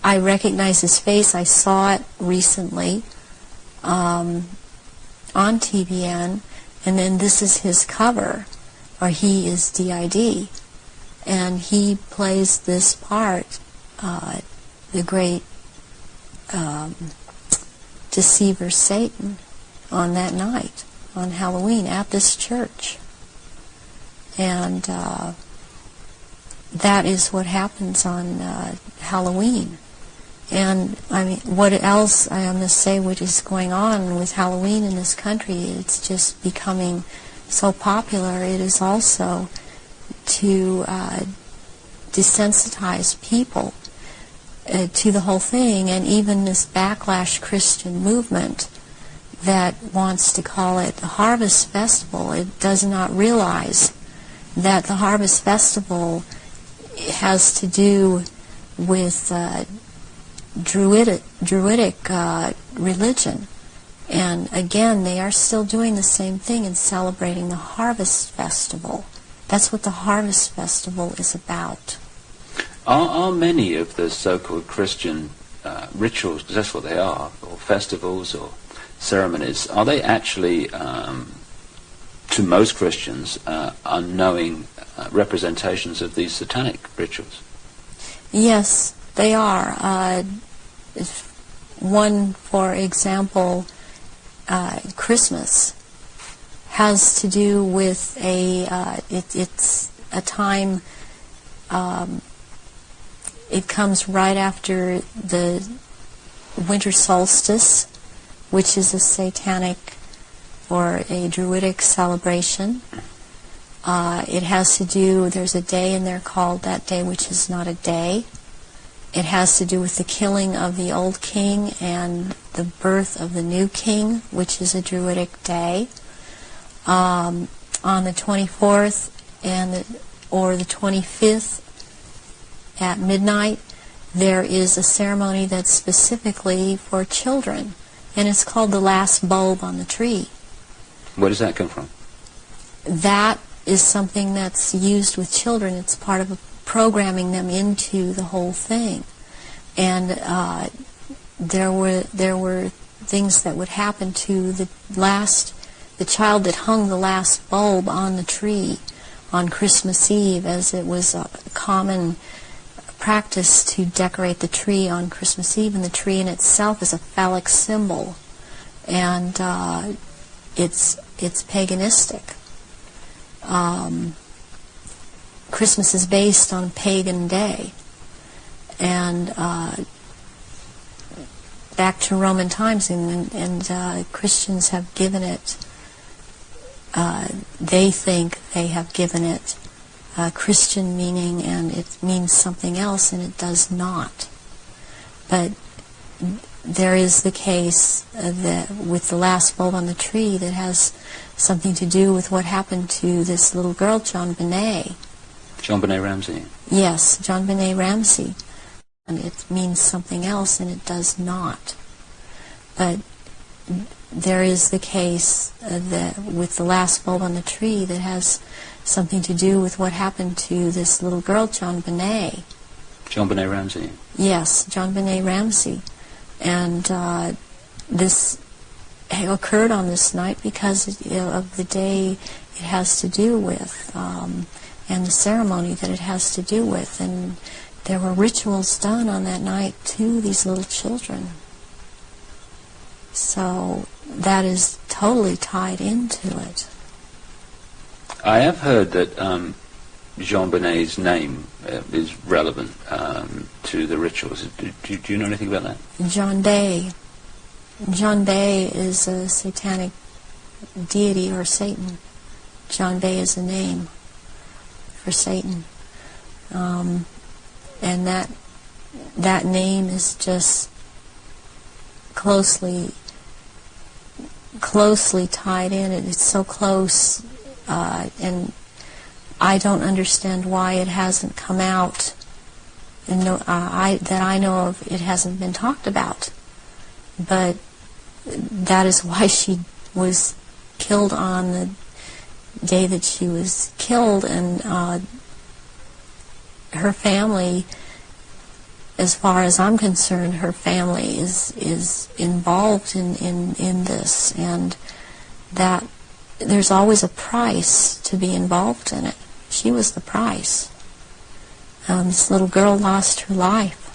I recognize his face. I saw it recently on TBN, and then this is his cover, or he is DID, and he plays this part, the great deceiver Satan, on that night, on Halloween, at this church. And that is what happens on Halloween. And what else I must say, what is going on with Halloween in this country? It's just becoming so popular. It is also to desensitize people to the whole thing, and even this backlash Christian movement that wants to call it the Harvest Festival. It does not realize that the Harvest Festival has to do with Druidic religion. And again, they are still doing the same thing and celebrating the Harvest Festival. That's what the Harvest Festival is about. Are many of the so-called Christian rituals, because that's what they are, or festivals or ceremonies, are they actually, to most Christians, unknowing representations of these satanic rituals? Yes, they are. One, for example, Christmas has to do with it's a time, it comes right after the winter solstice, which is a satanic or a druidic celebration. It has to do, there's a day in there called that day which is not a day. It has to do with the killing of the old king and the birth of the new king, which is a druidic day. On the 24th or the 25th at midnight, there is a ceremony that's specifically for children, and it's called the last bulb on the tree. Where does that come from? That is something that's used with children. It's part of programming them into the whole thing. And there were things that would happen to the child that hung the last bulb on the tree on Christmas Eve, as it was a common practice to decorate the tree on Christmas Eve, and the tree in itself is a phallic symbol, and it's paganistic. Christmas is based on a pagan day, and back to Roman times, and Christians have given it, they think they have given it Christian meaning, and it means something else, and it does not. But there is the case that with the last bulb on the tree that has something to do with what happened to this little girl, John Benet. John Benet Ramsey. Yes, John Benet Ramsey. And it means something else, and it does not. But there is the case that with the last bulb on the tree that has something to do with what happened to this little girl, John Benet. John Benet Ramsey. Yes, John Benet Ramsey. And this occurred on this night because of the day it has to do with, and the ceremony that it has to do with. And there were rituals done on that night to these little children. So that is totally tied into it. I have heard that Jean Benet's name is relevant to the rituals. Do you know anything about that? John Bay. John Bay is a satanic deity, or Satan. John Bay is a name for Satan. And that name is just closely tied in. It's so close, and I don't understand why it hasn't come out, and that I know of, it hasn't been talked about. But that is why she was killed on the day that she was killed, and her family, as far as I'm concerned, her family is involved in this, and that there's always a price to be involved in it. She was the price. This little girl lost her life.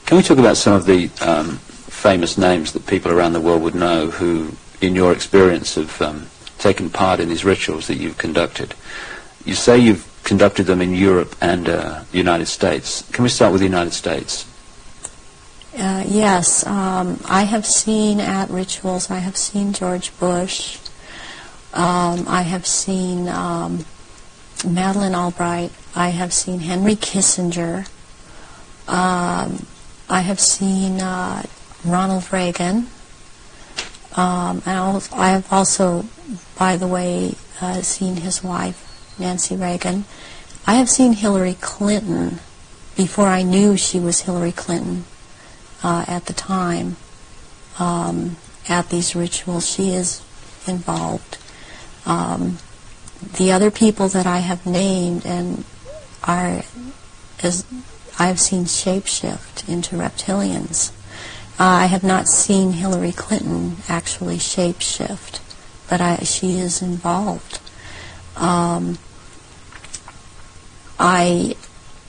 Can we talk about some of the famous names that people around the world would know who, in your experience, have taken part in these rituals that you've conducted? You say you've conducted them in Europe and the United States. Can we start with the United States? Yes. I have seen at rituals, I have seen George Bush. I have seen Madeleine Albright. I have seen Henry Kissinger. I have seen Ronald Reagan. And I have also, by the way, seen his wife, Nancy Reagan. I have seen Hillary Clinton before I knew she was Hillary Clinton. at the time at these rituals. She is involved. The other people that I have named and I've seen shapeshift into reptilians. I have not seen Hillary Clinton actually shapeshift, but she is involved. I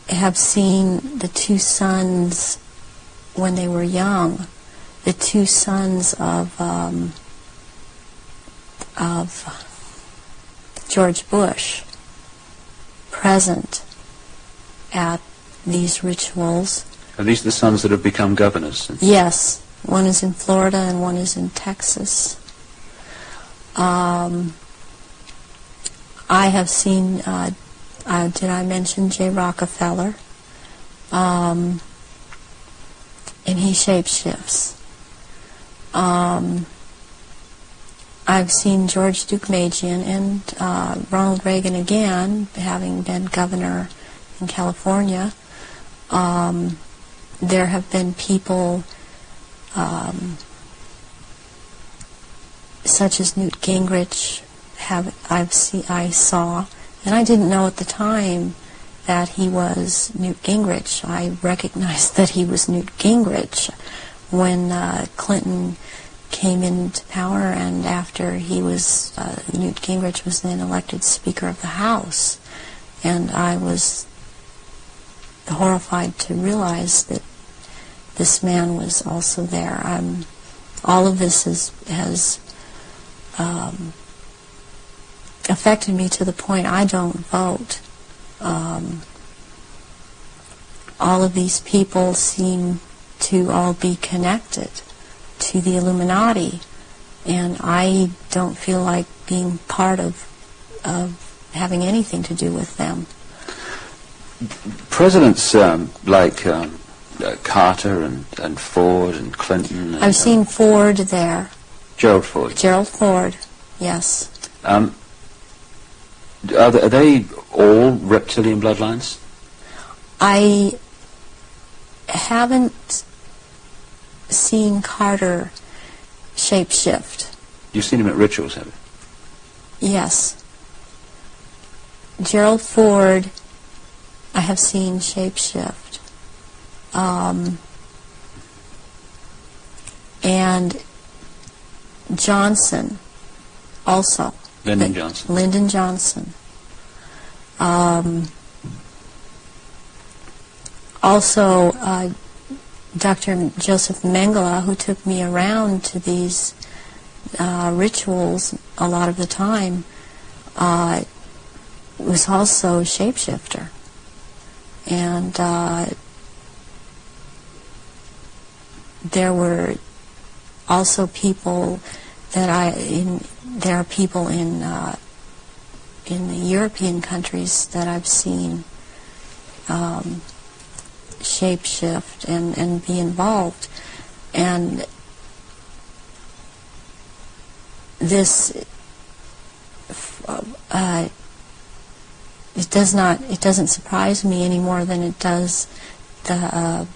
have seen the two sons when they were young, the two sons of George Bush present at these rituals. Are these the sons that have become governors? Yes. One is in Florida and one is in Texas. I have seen, did I mention J. Rockefeller? And he shapeshifts. I've seen George Deukmejian and Ronald Reagan again, having been governor in California. There have been people such as Newt Gingrich I saw, and I didn't know at the time that he was Newt Gingrich. I recognized that he was Newt Gingrich when Clinton came into power, and after he was, Newt Gingrich was then elected Speaker of the House. And I was horrified to realize that this man was also there. All of this has affected me to the point I don't vote. All of these people seem to all be connected to the Illuminati, and I don't feel like being part of having anything to do with them. Presidents like Carter and Ford and Clinton. I've seen Ford there. Gerald Ford. Gerald Ford, yes. Are they all reptilian bloodlines? I haven't seen Carter shapeshift. You've seen him at rituals, have you? Yes. Gerald Ford, I have seen shapeshift. And Johnson, also. Lyndon Johnson. Lyndon Johnson. Also, Dr. Joseph Mengele, who took me around to these rituals a lot of the time, was also a shapeshifter. And there were also people that there are people in the European countries that I've seen shapeshift and be involved. And this it doesn't surprise me any more than it does the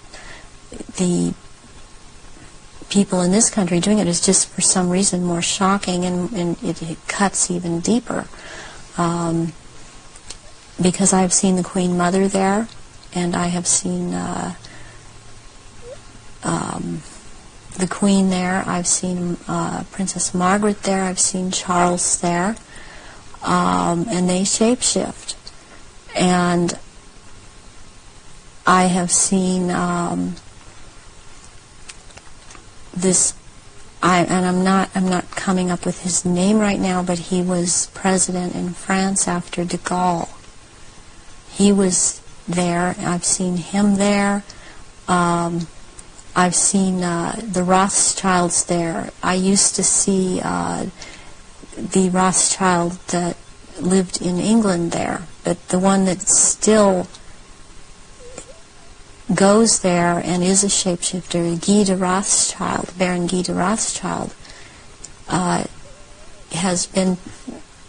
people in this country doing it. Is just for some reason more shocking, and it cuts even deeper. Because I've seen the Queen Mother there, and I have seen the Queen there. I've seen Princess Margaret there. I've seen Charles there, and they shapeshift. And I have seen this. I'm not coming up with his name right now, but he was president in France after de Gaulle. He was there. I've seen him there. I've seen the Rothschilds there. I used to see the Rothschild that lived in England there, but the one that still goes there and is a shapeshifter, Guy de Rothschild, Baron Guy de Rothschild, has been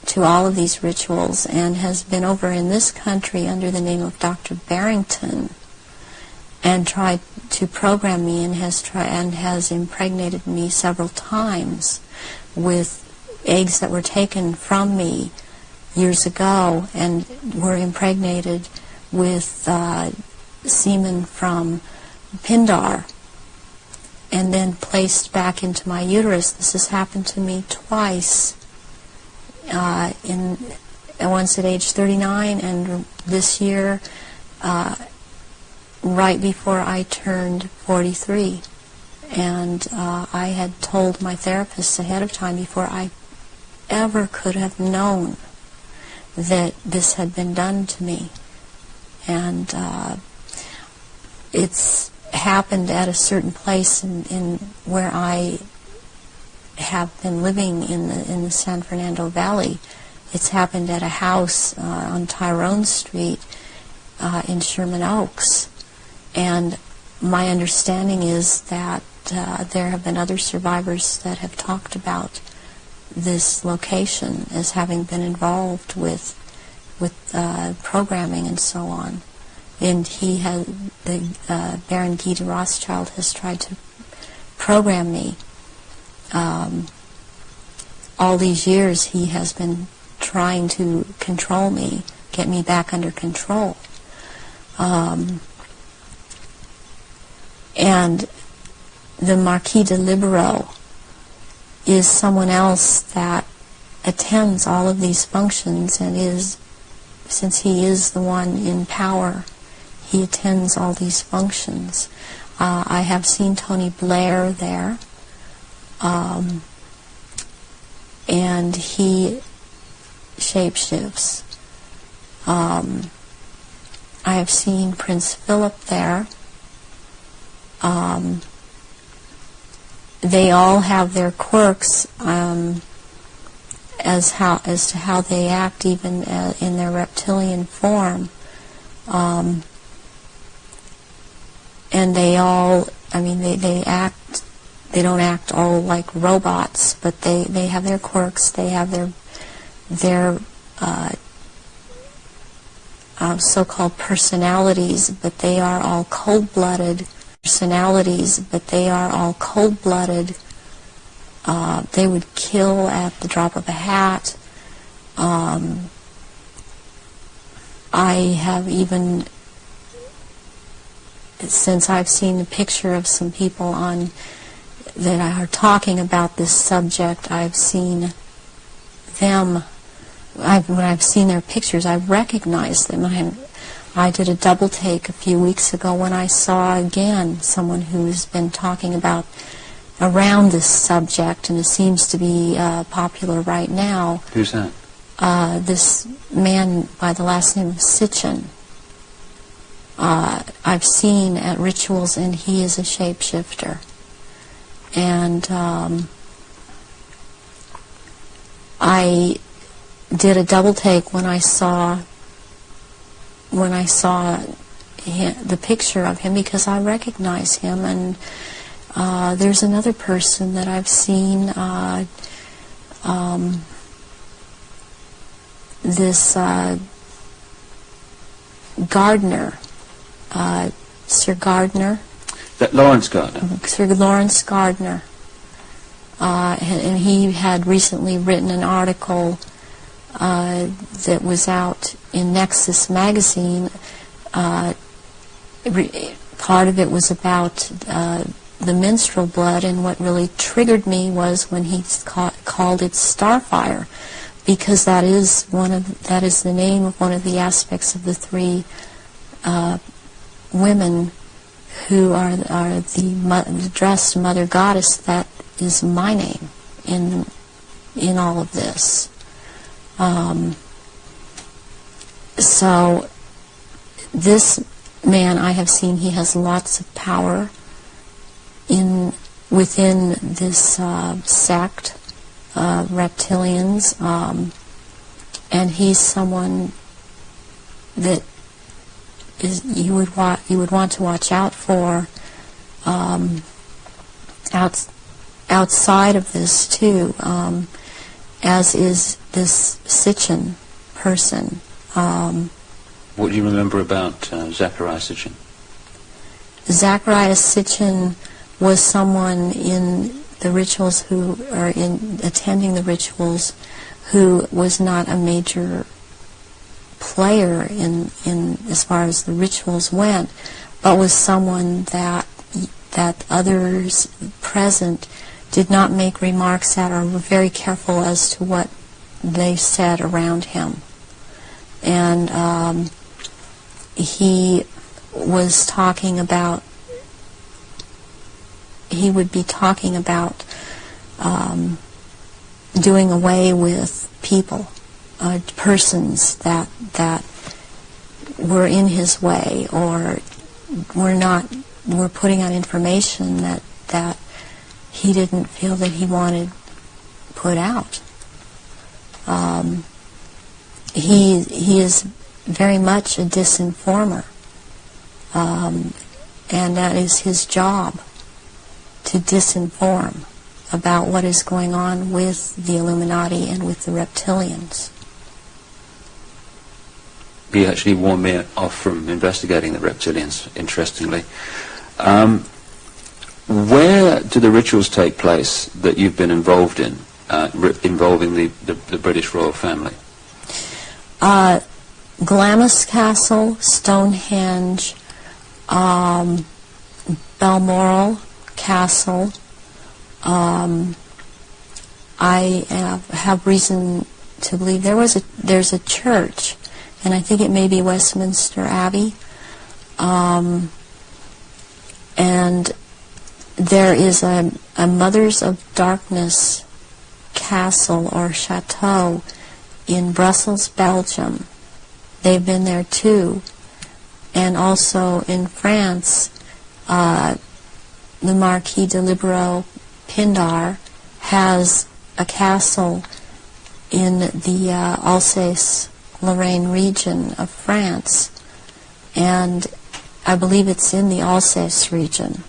to all of these rituals and has been over in this country under the name of Dr. Barrington. and tried to program me, and has impregnated me several times with eggs that were taken from me years ago and were impregnated with semen from Pindar and then placed back into my uterus. This has happened to me twice, once at age 39 and this year right before I turned 43. And I had told my therapist ahead of time, before I ever could have known that this had been done to me. And it's happened at a certain place in where I have been living in the San Fernando Valley. It's happened at a house on Tyrone Street in Sherman Oaks. And my understanding is that there have been other survivors that have talked about this location as having been involved with programming and so on. And Baron Guy de Rothschild has tried to program me. All these years he has been trying to control me, get me back under control. And the Marquis de Libero is someone else that attends all of these functions and since he is the one in power, he attends all these functions. I have seen Tony Blair there, and he shapeshifts. I have seen Prince Philip there. They all have their quirks as to how they act, even in their reptilian form. And they all, they act. They don't act all like robots, but they have their quirks. They have their so-called personalities, but they are all cold-blooded. They would kill at the drop of a hat. I have even, since I've seen the picture of some people that are talking about this subject, I've seen them. When I've seen their pictures, I've recognized them. I did a double take a few weeks ago when I saw again someone who's been talking about around this subject, and it seems to be popular right now. Who's that? This man by the last name of Sitchin. I've seen at rituals, and he is a shapeshifter. And I did a double take when I saw the picture of him, because I recognize him. And there's another person that I've seen, this Gardner, Sir Gardner. That Lawrence Gardner. Sir Lawrence Gardner. And he had recently written an article that was out in Nexus magazine. Part of it was about the menstrual blood, and what really triggered me was when he called it Starfire, because that is the name of one of the aspects of the three women who are the dressed mother goddess. That is my name in all of this. So this man I have seen, he has lots of power within this sect, Reptilians, and he's someone that you would want to watch out for outside of this too, as is this Sitchin person. What do you remember about Zachariah Sitchin? Zacharias Sitchin was someone in the rituals in attending the rituals who was not a major player in as far as the rituals went, but was someone that others present did not make remarks at or were very careful as to what they said around him. And he was talking about, he would be talking about doing away with people, persons that were in his way or were putting out information that he didn't feel that he wanted put out. He is very much a disinformer, and that is his job, to disinform about what is going on with the Illuminati and with the reptilians. He actually warned me off from investigating the reptilians, interestingly. Where do the rituals take place that you've been involved in, involving the British royal family? Glamis Castle, Stonehenge, Balmoral Castle. I have reason to believe there's a church, and I think it may be Westminster Abbey, and there is a Mothers of Darkness castle or chateau in Brussels, Belgium. They've been there too. And also in France, the Marquis de Libero Pindar has a castle in the Alsace-Lorraine region of France, and I believe it's in the Alsace region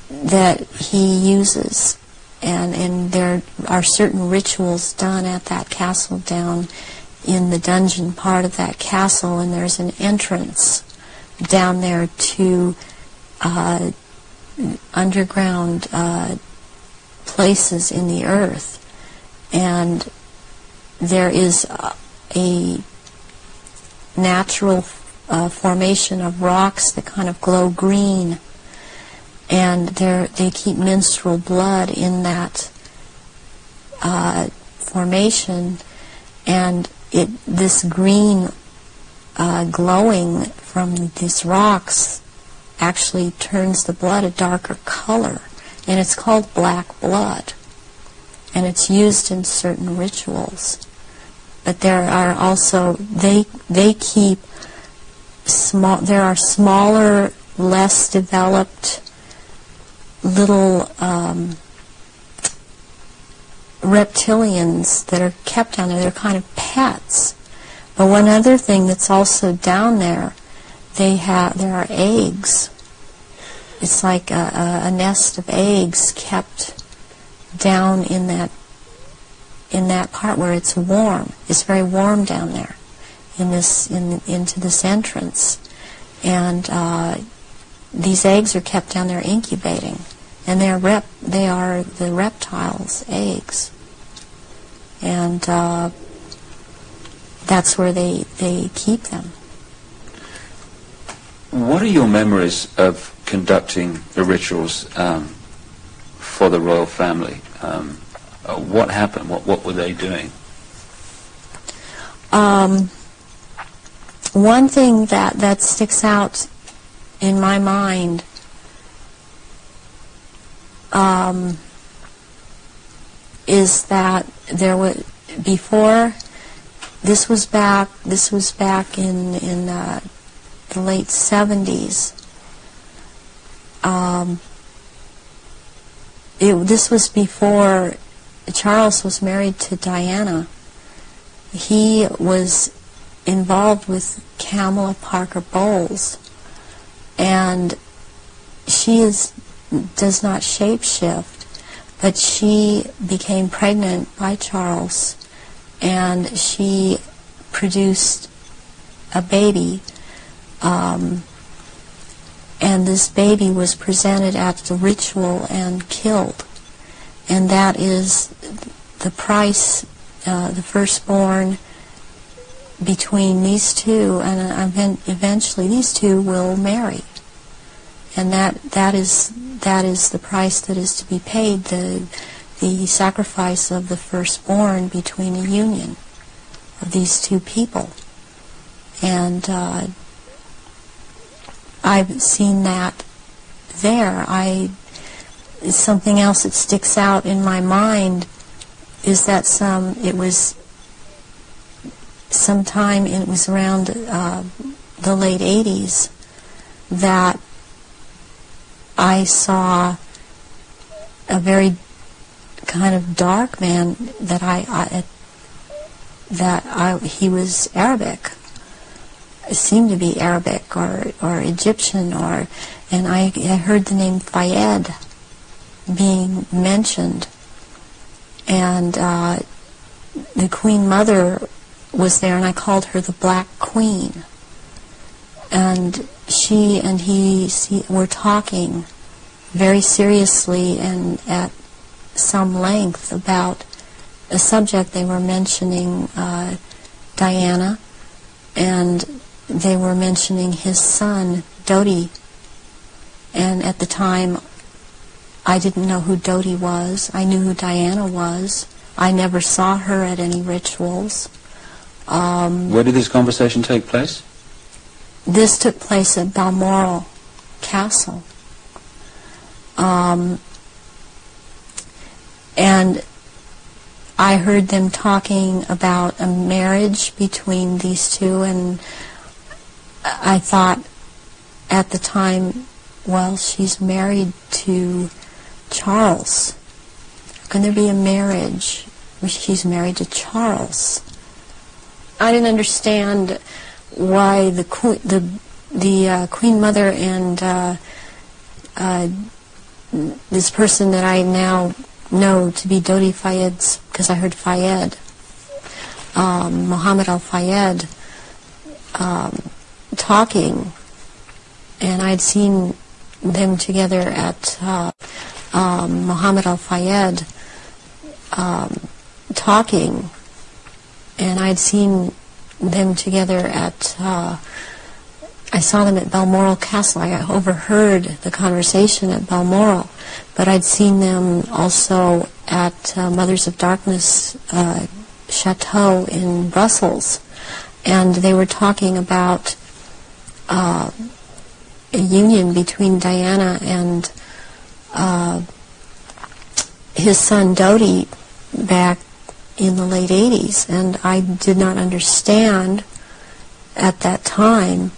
that he uses, and there are certain rituals done at that castle down in the dungeon part of that castle, and there's an entrance down there to underground places in the earth, and there is a natural formation of rocks that kind of glow green, and they keep menstrual blood in that formation, and this green glowing from these rocks actually turns the blood a darker color, and it's called black blood, and it's used in certain rituals. But there are also, they keep small, there are smaller, less developed little reptilians that are kept down there. They're kind of pets. But one other thing that's also down there, there are eggs. It's like a nest of eggs kept down in that part where it's warm. It's very warm down there into this entrance, and these eggs are kept down there incubating, and they are the reptiles' eggs, and that's where they keep them. What are your memories of conducting the rituals for the royal family? What happened? What were they doing? One thing that sticks out in my mind is that there was before. This was back in the late 70s. This was before Charles was married to Diana. He was involved with Kamala Parker Bowles, and she does not shapeshift, but she became pregnant by Charles, and she produced a baby and this baby was presented at the ritual and killed. And that is the price, the firstborn between these two, and eventually these two will marry. And that is the price that is to be paid, the sacrifice of the firstborn between a union of these two people. And I've seen that there. Something else that sticks out in my mind is that it was around the late 80s that I saw a very kind of dark man he was Arabic. It seemed to be Arabic or Egyptian, and I heard the name Fayed being mentioned, and the Queen Mother was there, and I called her the Black Queen, and she and he were talking very seriously and at some length about a subject. They were mentioning Diana, and they were mentioning his son, Dodi. And at the time, I didn't know who Dodi was. I knew who Diana was. I never saw her at any rituals. Where did this conversation take place? This took place at Balmoral Castle. And I heard them talking about a marriage between these two, and I thought at the time, well, she's married to Charles. How can there be a marriage where she's married to Charles? I didn't understand why the Queen Mother and this person that I now know to be Dodi Fayed's, because I heard Fayed, Muhammad al-Fayed, talking, and I'd seen them together at Muhammad al-Fayed talking, and I'd seen them together at I saw them at Balmoral Castle. I overheard the conversation at Balmoral, but I'd seen them also at Mothers of Darkness Chateau in Brussels, and they were talking about a union between Diana and his son Dodi back in the late 80s, and I did not understand at that time,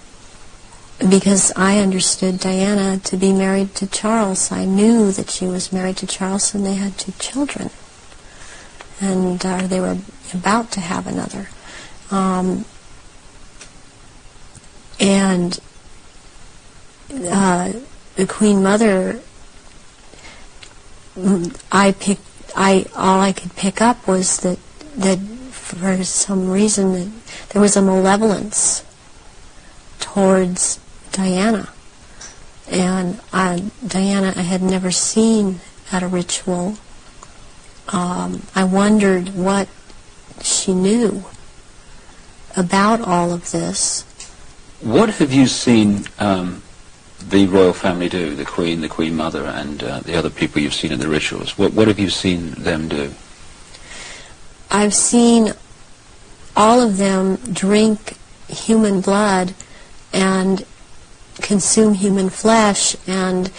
because I understood Diana to be married to Charles. I knew that she was married to Charles, and they had 2 children, and they were about to have another. And the Queen Mother, all I could pick up was that for some reason that there was a malevolence towards Diana. And Diana I had never seen at a ritual. I wondered what she knew about all of this. What have you seen the royal family do, the Queen Mother, and the other people you've seen in the rituals? What have you seen them do? I've seen all of them drink human blood and consume human flesh, and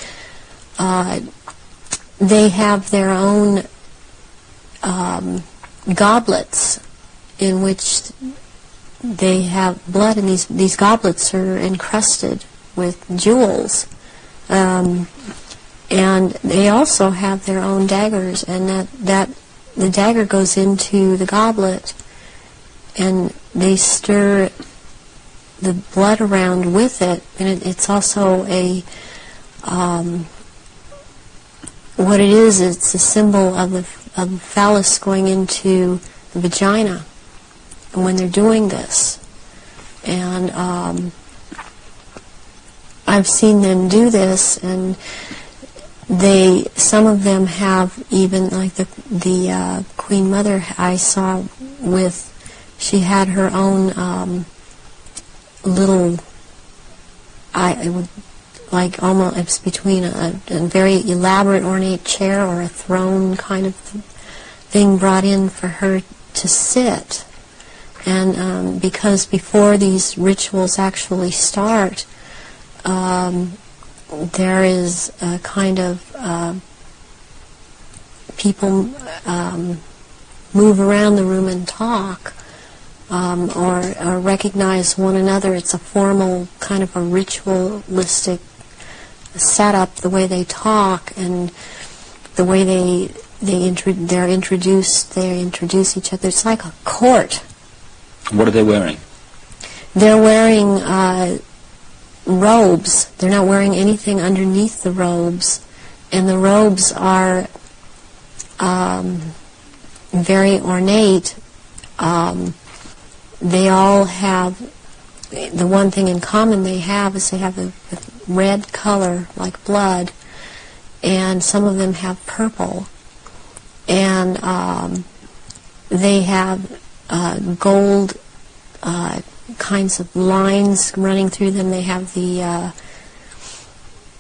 they have their own goblets in which they have blood, and these goblets are encrusted with jewels, and they also have their own daggers, and that the dagger goes into the goblet, and they stir the blood around with it, and it's also what it is, it's a symbol of the phallus going into the vagina when they're doing this. And I've seen them do this, and some of them have even, like the Queen Mother I saw she had her own little, it would, like almost, it's between a very elaborate ornate chair or a throne kind of thing brought in for her to sit. And because before these rituals actually start, there is a kind of people move around the room and talk, or recognize one another. It's a formal kind of a ritualistic setup, the way they talk and the way they introduce each other. It's like a court. What are they wearing? They're wearing robes. They're not wearing anything underneath the robes, and the robes are very ornate. They all have, the one thing in common they have is they have a red color like blood, and some of them have purple, and they have gold kinds of lines running through them. They have the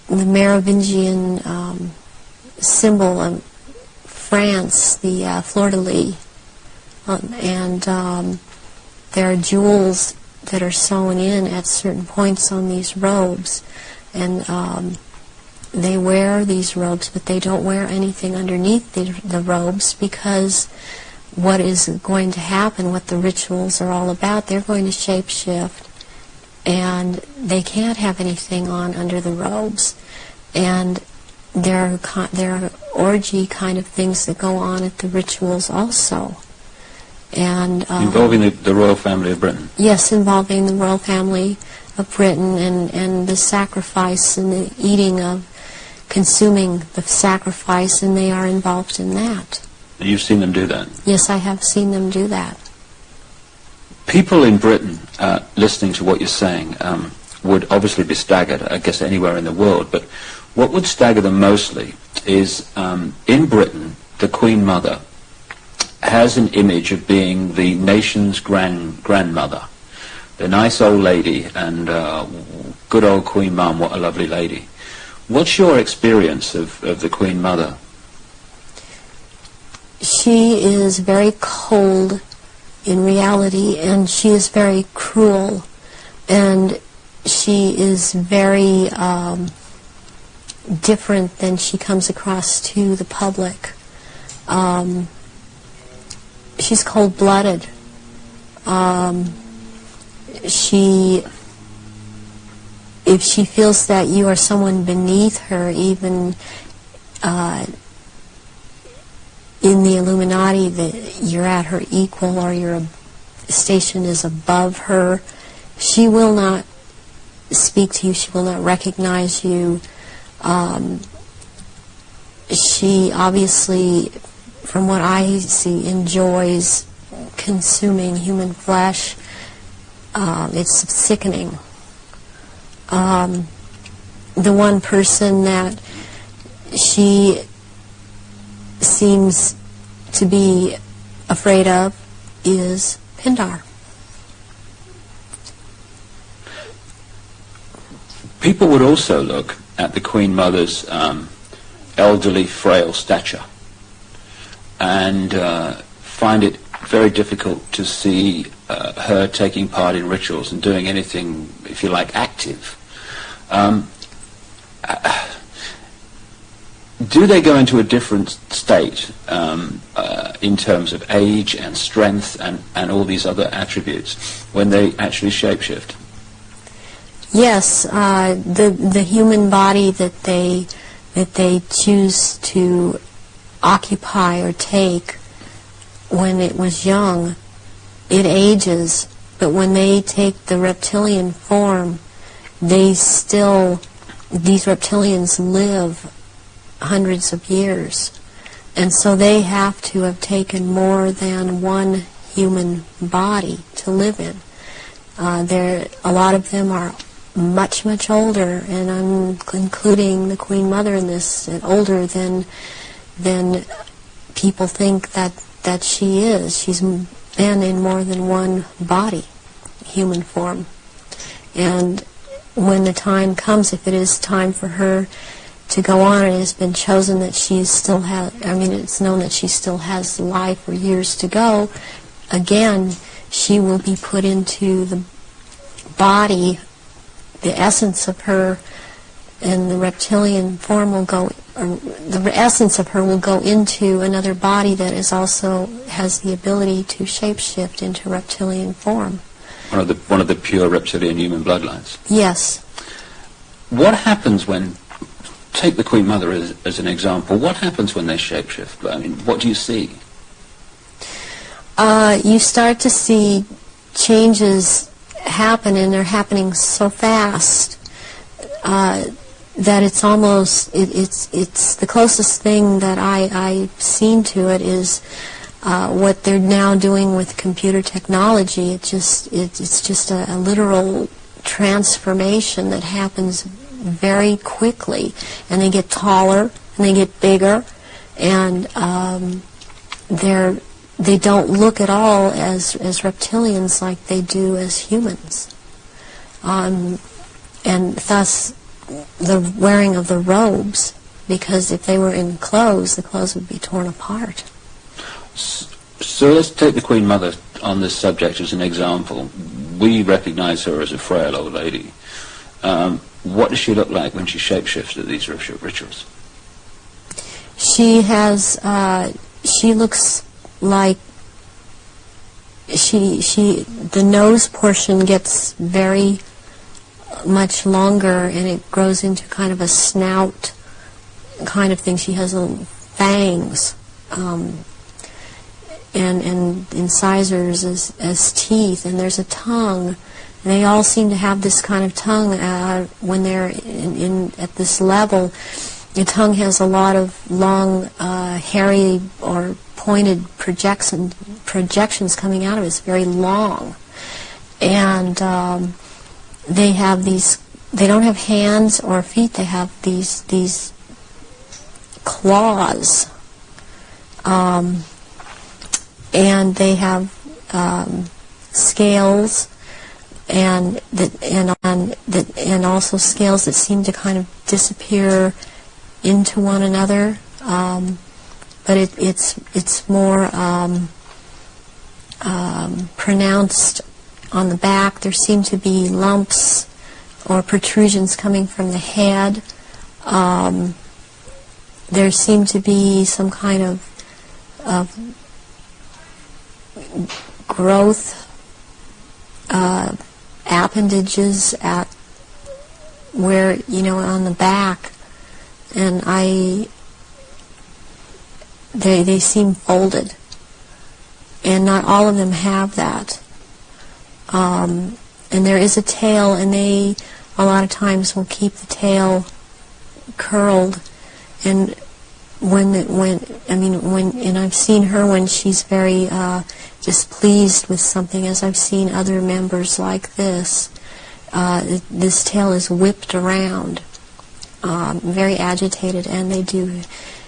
Merovingian symbol of France, the fleur-de-lis, and there are jewels that are sewn in at certain points on these robes, and they wear these robes, but they don't wear anything underneath the robes, because what is going to happen, what the rituals are all about, they're going to shape-shift, and they can't have anything on under the robes. And there are orgy kind of things that go on at the rituals also. And involving the royal family of Britain? Yes, involving the royal family of Britain, and the sacrifice and the eating of, consuming the sacrifice, and they are involved in that. You've seen them do that? Yes, I have seen them do that. People in Britain, listening to what you're saying, would obviously be staggered, I guess anywhere in the world, but what would stagger them mostly is, in Britain, the Queen Mother has an image of being the nation's grandmother. The nice old lady, and good old Queen Mum, what a lovely lady. What's your experience of the Queen Mother? She is very cold in reality, and she is very cruel, and she is very different than she comes across to the public. She's cold-blooded. If she feels that you are someone beneath her, even in the Illuminati, that you're at her equal or your station is above her, she will not speak to you, she will not recognize you. She obviously, from what I see, enjoys consuming human flesh. It's sickening. The one person that she seems to be afraid of is Pindar. People would also look at the Queen Mother's elderly, frail stature and find it very difficult to see her taking part in rituals and doing anything, if you like, active. Do they go into a different state in terms of age and strength and all these other attributes when they actually shapeshift? Yes, the human body that they choose to occupy or take when it was young, it ages, but when they take the reptilian form, these reptilians live hundreds of years, and so they have to have taken more than one human body to live in. A lot of them are much, much older, and I'm including the Queen Mother in this, older than people think that she is. She's been in more than one body, human form. And when the time comes, if it is time for her to go on, it has been chosen that she still has, it's known that she still has life or years to go, again, she will be put into the body, the essence of her, and the reptilian form will go, or the essence of her will go into another body that is also has the ability to shapeshift into reptilian form. One of the pure reptilian human bloodlines. Yes. What happens when, take the Queen Mother as an example, what happens when they shapeshift? I mean, what do you see? You start to see changes happen, and they're happening so fast that it's almost, it's the closest thing that I've seen to it is what they're now doing with computer technology. It's just a literal transformation that happens very quickly, and they get taller and they get bigger, and they don't look at all as reptilians like they do as humans, and thus the wearing of the robes, because if they were in clothes, the clothes would be torn apart. So let's take the Queen Mother on this subject as an example. We recognize her as a frail old lady. What does she look like when she shapeshifts at these rituals? She has, she looks like, the nose portion gets very much longer, and it grows into kind of a snout kind of thing. She has fangs, and incisors as teeth, and there's a tongue. And they all seem to have this kind of tongue when they're at this level. The tongue has a lot of long, hairy or pointed projections coming out of it. It's very long. And they have these, they don't have hands or feet, they have these claws. And they have scales, and also scales that seem to kind of disappear into one another, but it's more pronounced on the back. There seem to be lumps or protrusions coming from the head. There seem to be some kind of growth appendages at where, on the back, and they seem folded, and not all of them have that. And there is a tail, and they a lot of times will keep the tail curled, and and I've seen her when she's very displeased with something, as I've seen other members like this. This tail is whipped around, very agitated, and they do,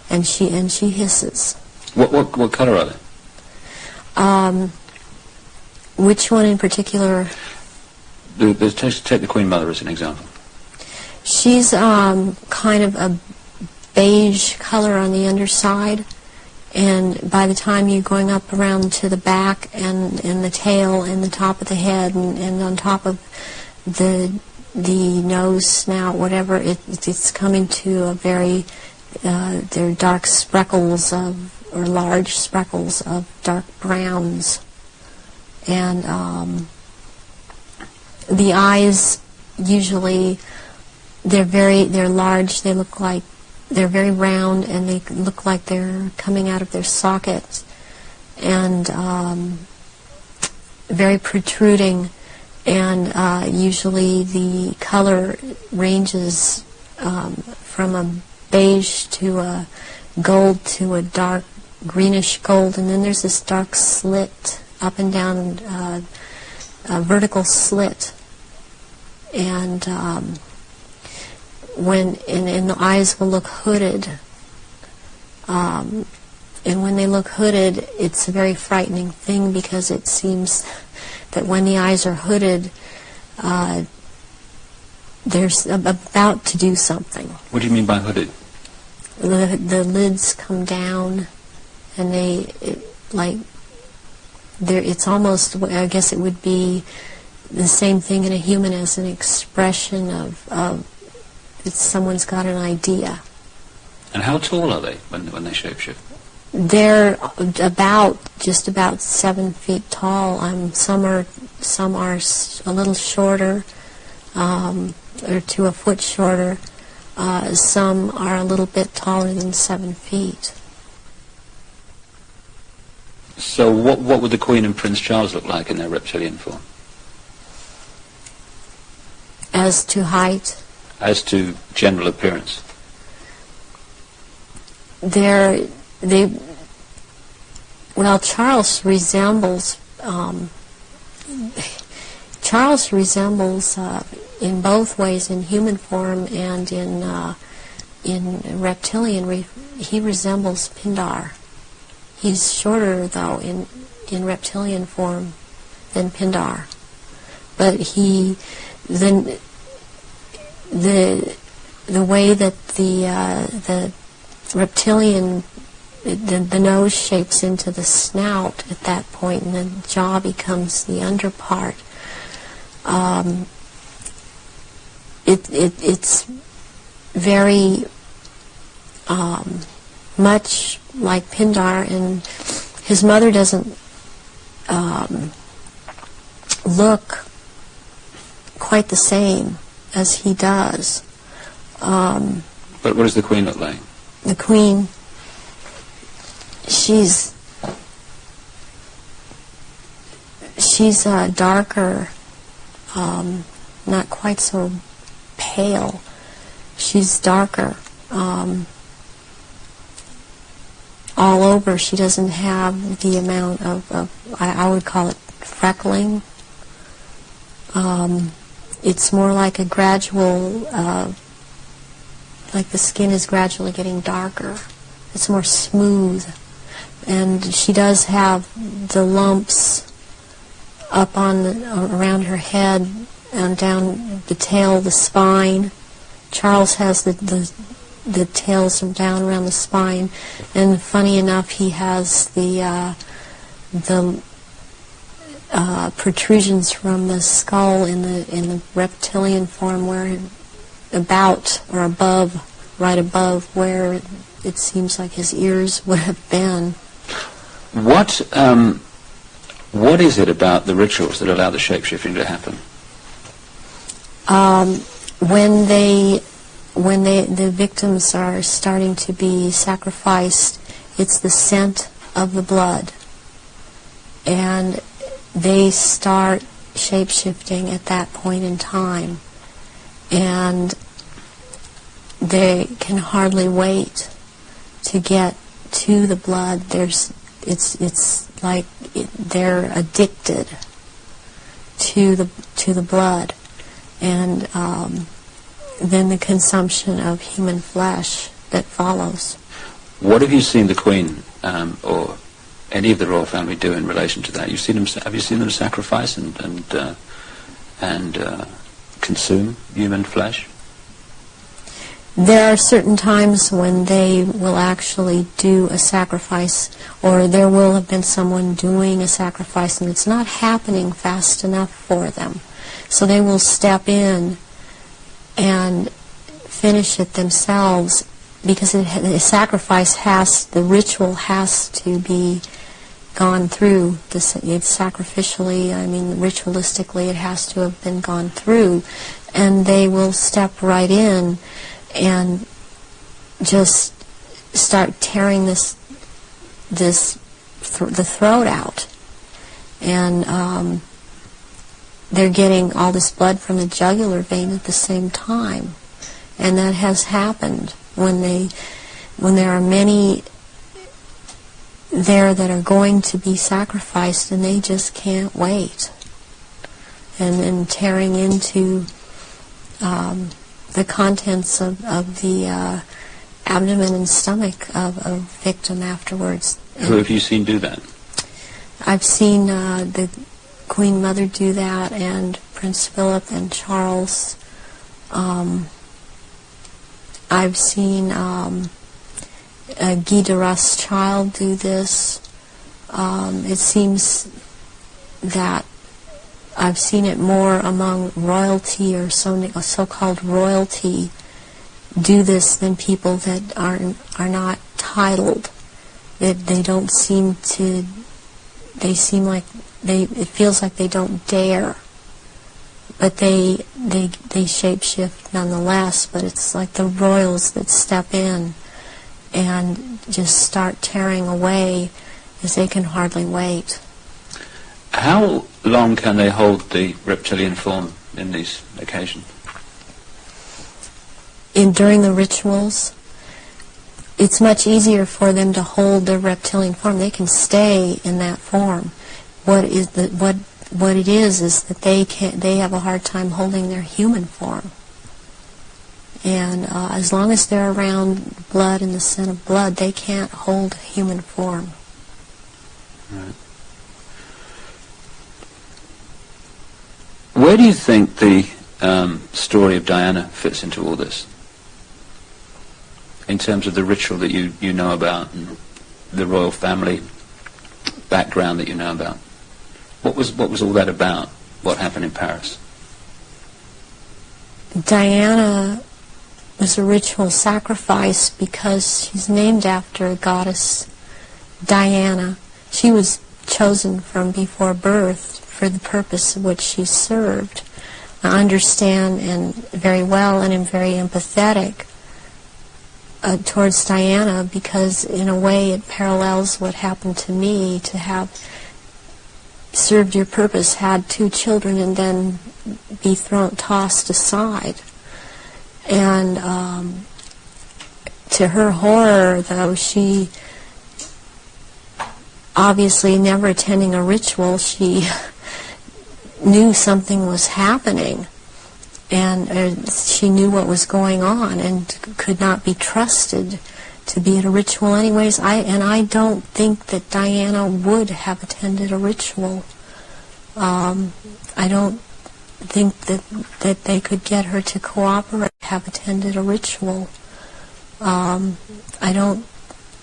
and she hisses. What color are they? Which one in particular? Take the Queen Mother as an example. She's kind of a beige color on the underside, and by the time you're going up around to the back and the tail and the top of the head and on top of the nose, snout, whatever, it's coming to a very they're dark speckles or large speckles of dark browns, and the eyes usually they're large. They look like they're very round, and they look like they're coming out of their sockets, and very protruding, and usually the color ranges from a beige to a gold to a dark greenish gold, and then there's this dark slit up and down, a vertical slit and and the eyes will look hooded. And when they look hooded, it's a very frightening thing, because it seems that when the eyes are hooded, they're about to do something. What do you mean by hooded? The lids come down, and it's almost, I guess it would be the same thing in a human as an expression of someone's got an idea. And how tall are they when they shapeshift? They're just about 7 feet tall. Some are a little shorter, or to a foot shorter. Some are a little bit taller than 7 feet. So what would the Queen and Prince Charles look like in their reptilian form? As to height? As to general appearance? Charles resembles in both ways, in human form and in reptilian. He resembles Pindar. He's shorter, though, in reptilian form than Pindar. But the way that the reptilian, the nose shapes into the snout at that point, and the jaw becomes the underpart. It's very much like Pindar, and his mother doesn't look quite the same as he does. But what does the Queen look like? The Queen, she's darker, not quite so pale. She's darker. All over, she doesn't have the amount of I would call it freckling. It's more like a gradual, like the skin is gradually getting darker. It's more smooth. And she does have the lumps up around her head and down the tail, the spine. Charles has the tails down around the spine, and funny enough, he has the protrusions from the skull in the reptilian form, where about or above, right above where it seems like his ears would have been. What is it about the rituals that allow the shapeshifting to happen? When the victims are starting to be sacrificed, it's the scent of the blood, and they start shape-shifting at that point in time, and they can hardly wait to get to the blood. It's like they're addicted to the blood, and then the consumption of human flesh that follows. What have you seen the Queen or any of the royal family do in relation to that? Have you seen them sacrifice and consume human flesh? There are certain times when they will actually do a sacrifice, or there will have been someone doing a sacrifice, and it's not happening fast enough for them. So they will step in and finish it themselves, because the sacrifice the ritual has to be gone through. It's sacrificially, ritualistically, it has to have been gone through, and they will step right in and just start tearing the throat out, and they're getting all this blood from the jugular vein at the same time. And that has happened when there are many there that are going to be sacrificed, and they just can't wait, and tearing into the contents of the abdomen and stomach of a victim afterwards. Who have you seen do that? I've seen the Queen Mother do that, and Prince Philip and Charles. I've seen Guy de Rothschild do this. It seems that I've seen it more among royalty or so-called royalty do this than people that are not titled. They don't seem to. They seem like it feels like they don't dare, but they shapeshift nonetheless. But it's like the royals that step in and just start tearing away as they can hardly wait. How long can they hold the reptilian form in these occasions? During the rituals, it's much easier for them to hold their reptilian form. They can stay in that form. What it is that they have a hard time holding their human form. And as long as they're around blood and the scent of blood, they can't hold human form. Right. Where do you think the story of Diana fits into all this? In terms of the ritual that you know about and the royal family background that you know about. What was all that about? What happened in Paris? Diana was a ritual sacrifice because she's named after a goddess, Diana. She was chosen from before birth for the purpose of which she served. I understand and very well and am very empathetic towards Diana, because in a way it parallels what happened to me, to have served your purpose, had 2 children, and then be tossed aside. And to her horror, though, she obviously never attending a ritual, she knew something was happening. And she knew what was going on and could not be trusted to be at a ritual anyways. I don't think that Diana would have attended a ritual. I don't think that they could get her to cooperate, have attended a ritual. I don't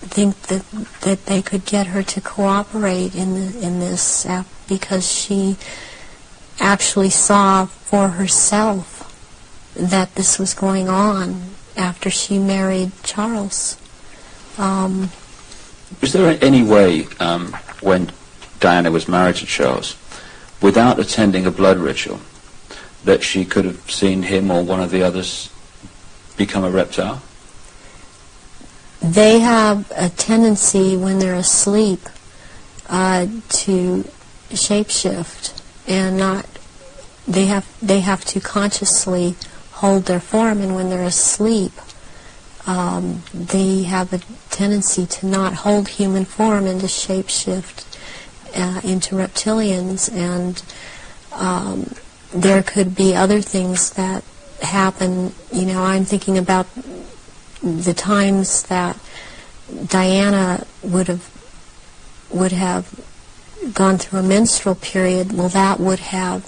think that they could get her to cooperate in this because she actually saw for herself that this was going on after she married Charles. Was there any way, when Diana was married to Charles, without attending a blood ritual, that she could have seen him or one of the others become a reptile? They have a tendency when they're asleep to shapeshift, and they have to consciously hold their form, and when they're asleep they have a tendency to not hold human form and to shapeshift into reptilians. And there could be other things that happen. I'm thinking about the times that Diana would have gone through a menstrual period. Well, that would have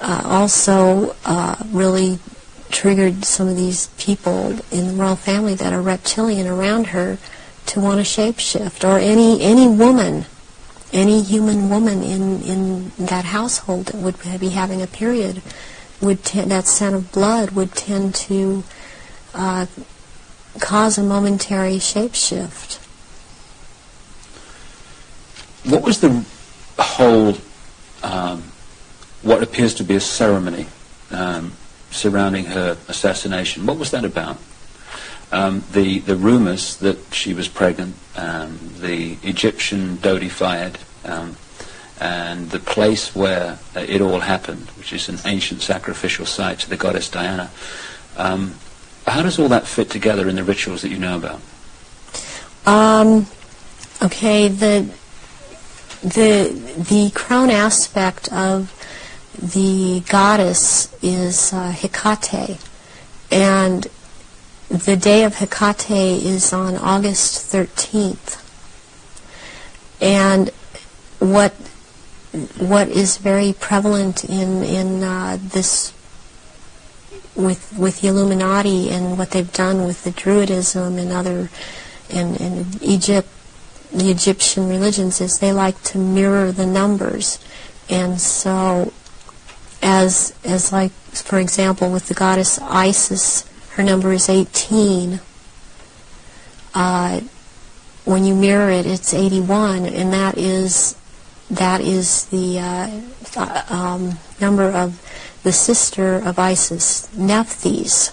also really triggered some of these people in the royal family that are reptilian around her to want to shapeshift, or any woman, any human woman in that household that would be having a period, that scent of blood would tend to cause a momentary shapeshift. What was the whole, what appears to be a ceremony surrounding her assassination? What was that about? The rumors that she was pregnant, the Egyptian deified, and the place where it all happened, which is an ancient sacrificial site to the goddess Diana. How does all that fit together in the rituals that you know about? Okay, the crone aspect of the goddess is Hecate, and the day of Hecate is on August 13th. And what is very prevalent in this with the Illuminati and what they've done with the Druidism and other and Egypt, the Egyptian religions, is they like to mirror the numbers. And so as like, for example, with the goddess Isis, her number is 18. When you mirror it, it's 81, and that is the number of the sister of Isis, Nephthys.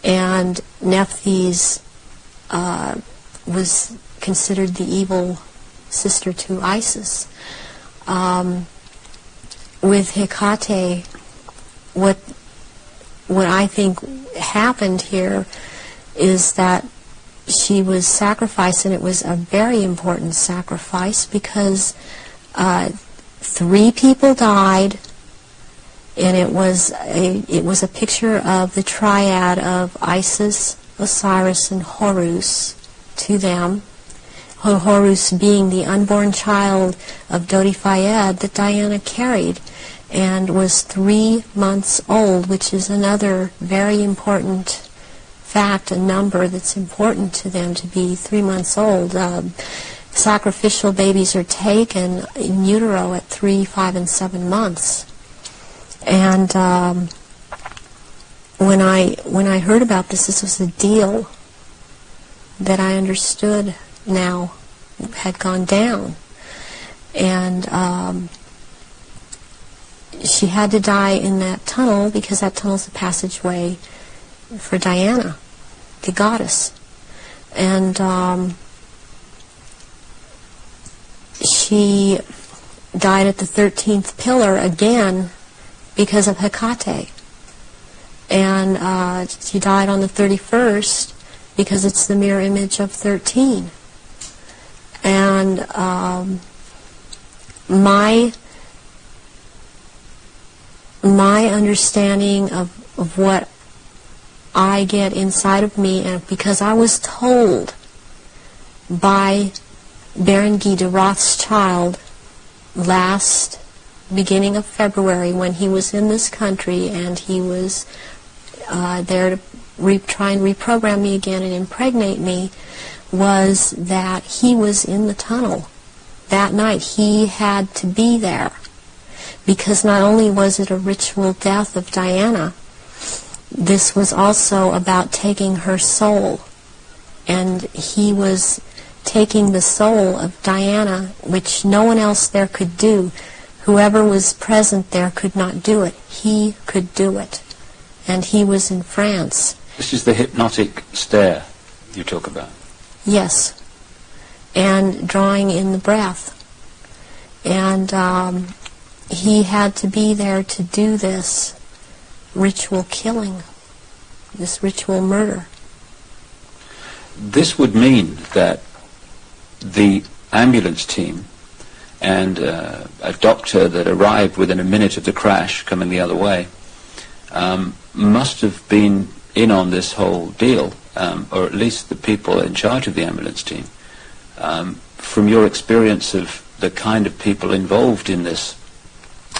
And Nephthys was considered the evil sister to Isis. With Hecate, what I think happened here is that she was sacrificed, and it was a very important sacrifice because 3 people died, and it was a picture of the triad of Isis, Osiris, and Horus to them. Horus being the unborn child of Dodi Fayed that Diana carried, and was 3 months old, which is another very important fact, a number that's important to them, to be 3 months old. Sacrificial babies are taken in utero at 3, 5, and 7 months. And when I heard about this was a deal that I understood now had gone down. And she had to die in that tunnel because that tunnel's a passageway for Diana, the goddess. And she died at the 13th pillar again because of Hecate. And she died on the 31st because it's the mirror image of 13. And my understanding of what I get inside of me, and because I was told by Baron Guy de Rothschild last beginning of February when he was in this country, and he was there to try and reprogram me again and impregnate me, was that he was in the tunnel that night. He had to be there because not only was it a ritual death of Diana, this was also about taking her soul, and he was taking the soul of Diana, which no one else there could do. Whoever was present there could not do it. He could do it, and he was in France. This is the hypnotic stare you talk about. Yes, and drawing in the breath. And he had to be there to do this ritual killing, this ritual murder. This would mean that the ambulance team and a doctor that arrived within a minute of the crash coming the other way must have been in on this whole deal, or at least the people in charge of the ambulance team. From your experience of the kind of people involved in this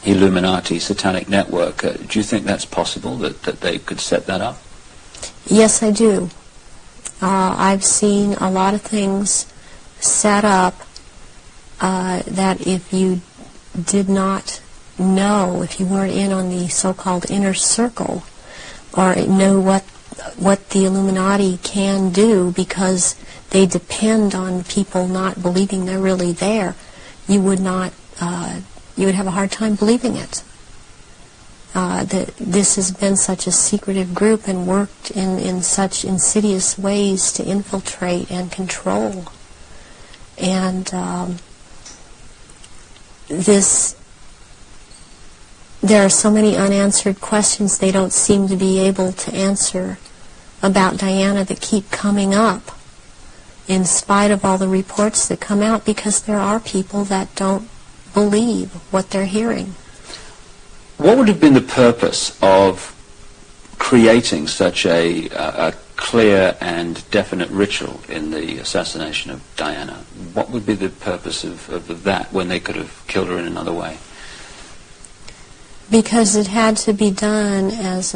Illuminati satanic network, do you think that's possible, that they could set that up? Yes, I do. I've seen a lot of things set up that if you did not know, if you weren't in on the so-called inner circle, or know what the Illuminati can do, because they depend on people not believing they're really there, you would not, you would have a hard time believing it. That this has been such a secretive group and worked in such insidious ways to infiltrate and control. And there are so many unanswered questions they don't seem to be able to answer about Diana that keep coming up in spite of all the reports that come out, because there are people that don't believe what they're hearing. What would have been the purpose of creating such a clear and definite ritual in the assassination of Diana? What would be the purpose of that when they could have killed her in another way? Because it had to be done as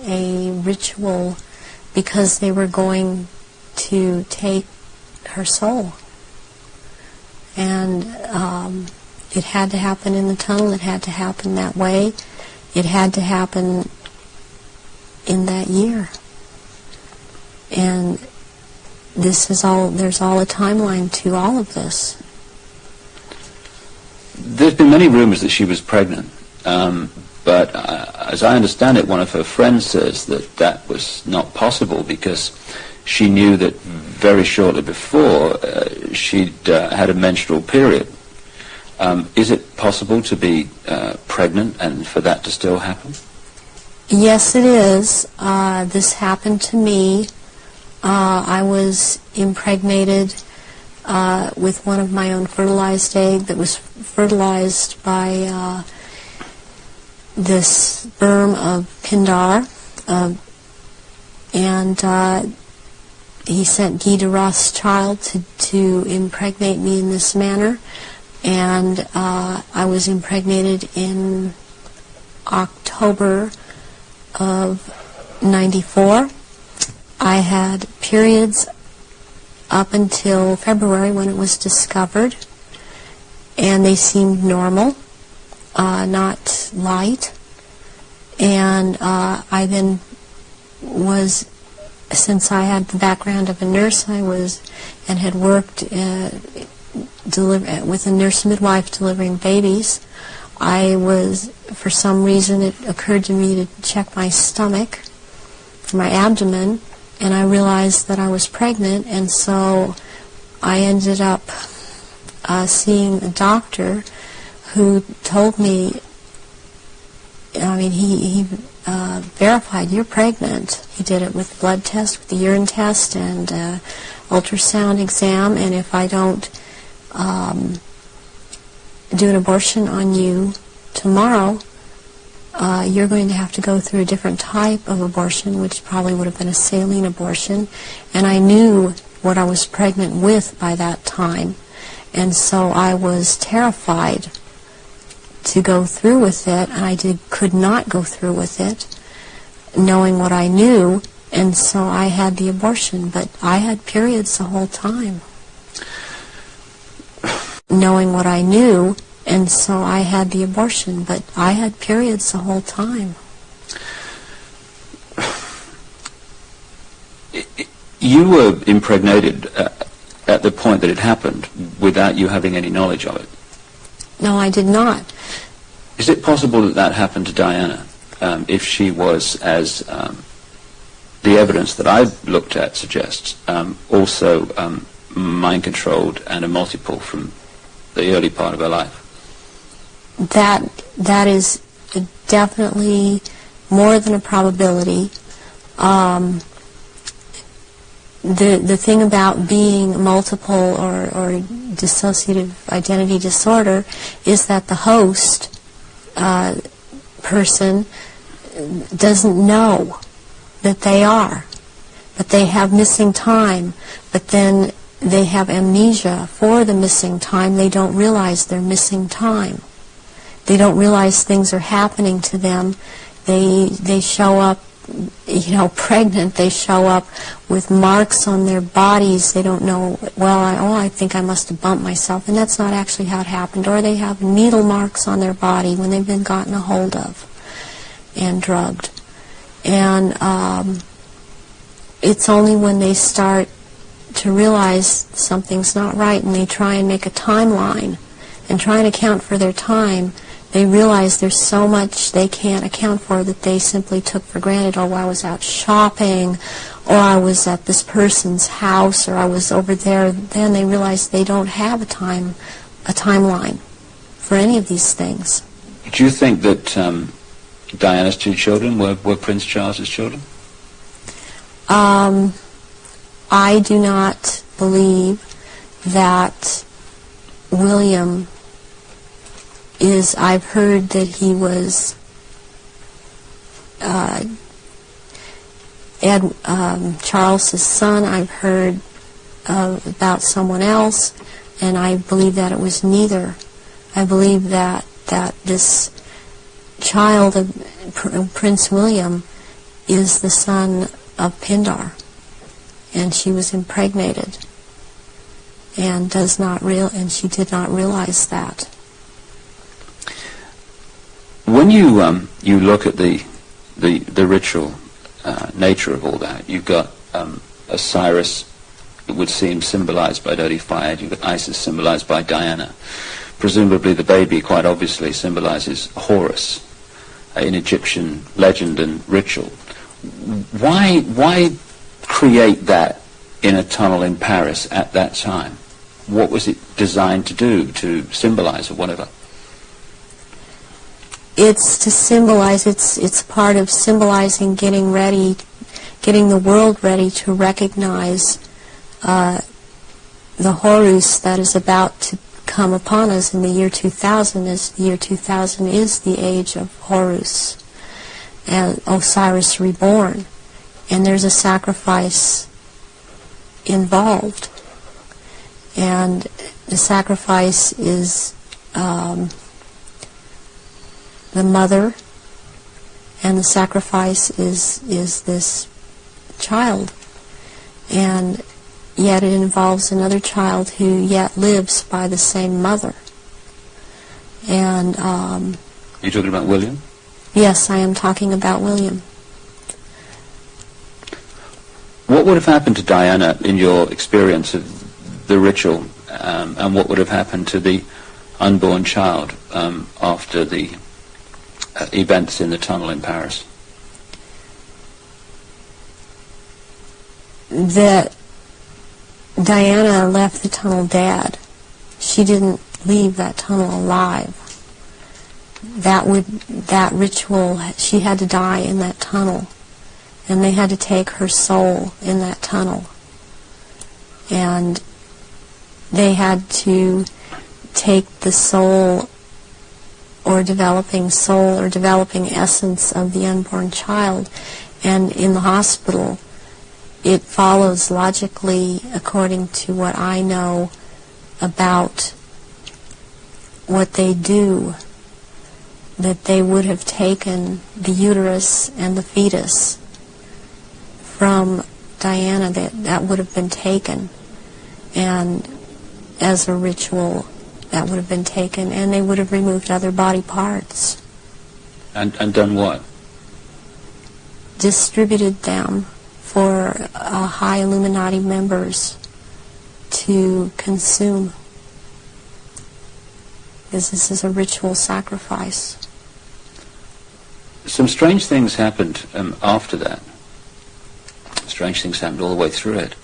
a ritual, because they were going to take her soul. And it had to happen in the tunnel, it had to happen that way, it had to happen in that year. And this is all, there's all a timeline to all of this. There's been many rumors that she was pregnant, but as I understand it, one of her friends says that that was not possible because she knew that very shortly before she'd had a menstrual period. Is it possible to be pregnant and for that to still happen? Yes, it is. This happened to me. I was impregnated with one of my own fertilized egg that was fertilized by the sperm of Pindar, and he sent Guy de Rothschild to impregnate me in this manner, and I was impregnated in October of '94. I had periods up until February when it was discovered, and they seemed normal, not light. And I then was, since I had the background of a nurse, I was and had worked with a nurse midwife delivering babies. I was, for some reason, it occurred to me to check my stomach, my abdomen, and I realized that I was pregnant, and so I ended up seeing a doctor who told me, I mean, he verified, you're pregnant. He did it with blood test, with the urine test, and ultrasound exam, and if I don't do an abortion on you tomorrow, you're going to have to go through a different type of abortion, which probably would have been a saline abortion. And I knew what I was pregnant with by that time, and so I was terrified to go through with it, and I could not go through with it, knowing what I knew, and so I had the abortion, but I had periods the whole time. Knowing what I knew, and so I had the abortion, but I had periods the whole time. You were impregnated at the point that it happened without you having any knowledge of it. No, I did not. Is it possible that that happened to Diana if she was, as the evidence that I've looked at suggests, also mind-controlled and a multiple from the early part of her life? That is definitely more than a probability. The thing about being multiple or dissociative identity disorder is that the host person doesn't know that they are, but they have missing time, but then they have amnesia for the missing time. They don't realize they're missing time. They don't realize things are happening to them. They show up, pregnant. They show up with marks on their bodies. They don't know, I think I must have bumped myself, and that's not actually how it happened. Or they have needle marks on their body when they've been gotten a hold of and drugged. And it's only when they start to realize something's not right and they try and make a timeline and try and account for their time, they realize there's so much they can't account for that they simply took for granted. Oh, I was out shopping, or I was at this person's house, or I was over there. Then they realize they don't have a timeline for any of these things. Do you think that Diana's two children were Prince Charles's children? I do not believe that William is, I've heard that he was Charles's son, I've heard about someone else, and I believe that it was neither. I believe that this child of Prince William is the son of Pindar, and she was impregnated, and she did not realize that. When you look at the ritual nature of all that, you've got Osiris, it would seem, symbolized by dirty fire. You've got Isis, symbolized by Diana. Presumably the baby quite obviously symbolizes Horus in Egyptian legend and ritual. Why create that in a tunnel in Paris at that time? What was it designed to do, to symbolize or whatever? It's to symbolize, it's part of symbolizing getting the world ready to recognize the Horus that is about to come upon us in the year 2000, as the year 2000 is the age of Horus and Osiris reborn. And there's a sacrifice involved. And the sacrifice is the mother, and the sacrifice is this child. And yet it involves another child who yet lives by the same mother. And you're talking about William? Yes, I am talking about William. What would have happened to Diana in your experience of the ritual, and what would have happened to the unborn child after the events in the tunnel in Paris? That Diana left the tunnel dead. She didn't leave that tunnel alive. That ritual, she had to die in that tunnel, and they had to take her soul in that tunnel, and they had to take the soul or developing essence of the unborn child, and in the hospital it follows logically, according to what I know about what they do, that they would have taken the uterus and the fetus from Diana, that would have been taken, and as a ritual that would have been taken, and they would have removed other body parts. And done what? Distributed them for high Illuminati members to consume, because this is a ritual sacrifice. Some strange things happened after that. Strange things happened all the way through it.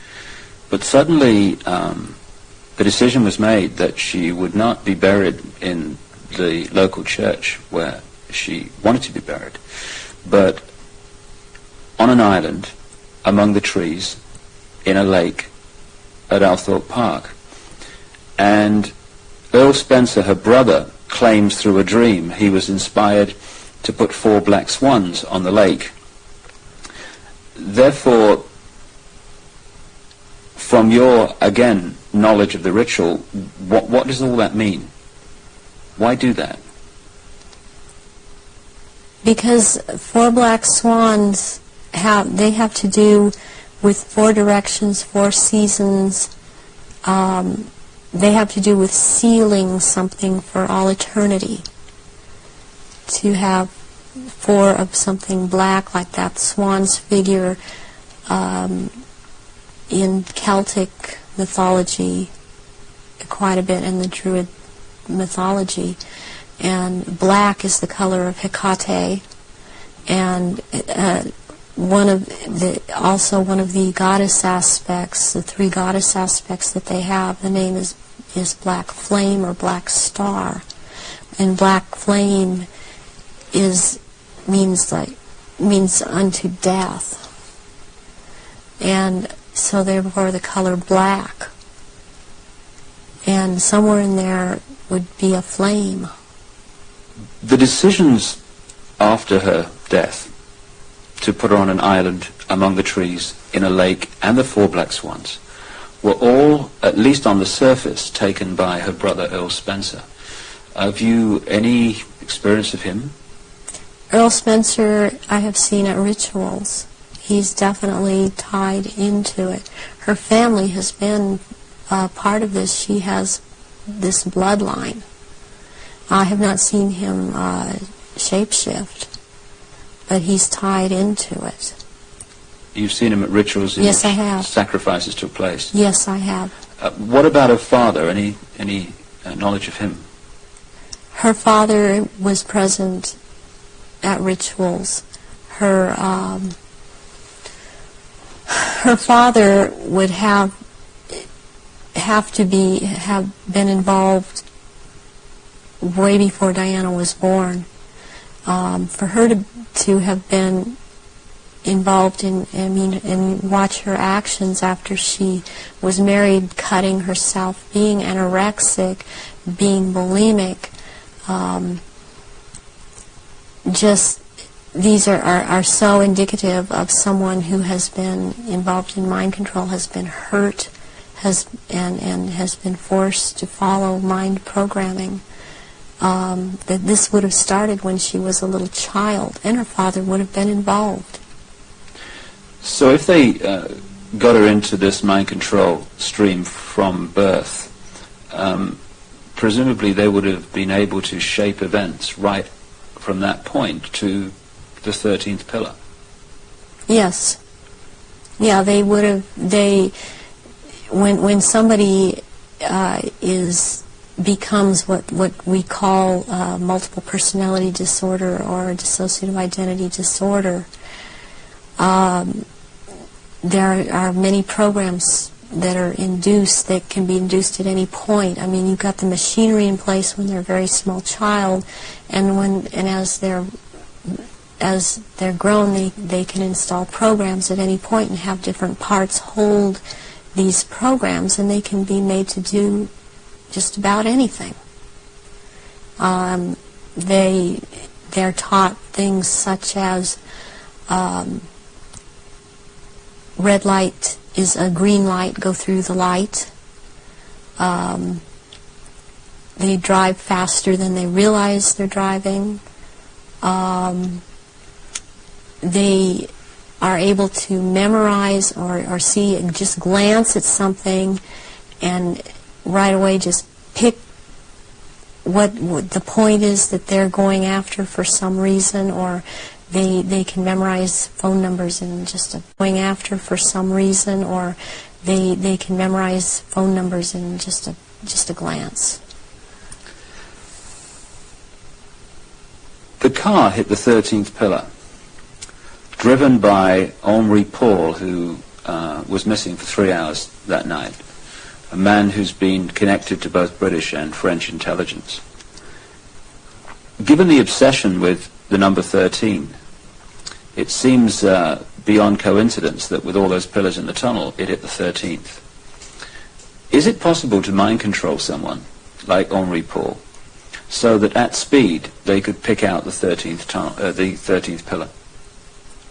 But suddenly the decision was made that she would not be buried in the local church where she wanted to be buried, but on an island among the trees in a lake at Althorpe Park. And Earl Spencer, her brother, claims through a dream he was inspired to put 4 black swans on the lake. Therefore, from your, again, knowledge of the ritual, what does all that mean? Why do that? Because 4 black swans have to do with 4 directions, 4 seasons. They have to do with sealing something for all eternity. To have 4 of something black, like that swan's figure in Celtic mythology, quite a bit in the Druid mythology. And black is the color of Hecate, and also one of the goddess aspects, the 3 goddess aspects that they have, the name is Black Flame or Black Star. And Black Flame means unto death. And so therefore the color black. And somewhere in there would be a flame. The decisions after her death to put her on an island among the trees in a lake, and the 4 black swans, were all, at least on the surface, taken by her brother Earl Spencer. Have you any experience of him? Earl Spencer I have seen at rituals. He's definitely tied into it. Her family has been part of this. She has this bloodline. I have not seen him shapeshift, but he's tied into it. You've seen him at rituals in Yes, I which have. sacrifices took place? Yes, I have. What about her father? Any knowledge of him? Her father was present at rituals. Her father would have been involved way before Diana was born. For her to have been involved and watch her actions after she was married, cutting herself, being anorexic, being bulimic, these are so indicative of someone who has been involved in mind control, has been hurt, and has been forced to follow mind programming. That this would have started when she was a little child, and her father would have been involved. So if they got her into this mind control stream from birth, presumably they would have been able to shape events right from that point to the 13th pillar. Yes. Yeah, they would have. When somebody becomes what we call multiple personality disorder or dissociative identity disorder, there are many programs that are induced, that can be induced at any point. I mean, you've got the machinery in place when they're a very small child, and as they're grown, they can install programs at any point and have different parts hold these programs, and they can be made to do just about anything. They're taught things such as red light is a green light, go through the light. They drive faster than they realize they're driving. They are able to memorize or see and just glance at something and right away just pick what the point is that they're going after for some reason, or they can memorize phone numbers in just a going after for some reason, or they can memorize phone numbers in just a glance. The car hit the 13th pillar, driven by Henri Paul, who was missing for 3 hours that night, a man who's been connected to both British and French intelligence. Given the obsession with the number 13, it seems beyond coincidence that with all those pillars in the tunnel, it hit the 13th. Is it possible to mind control someone like Henri Paul so that at speed they could pick out the 13th the 13th pillar?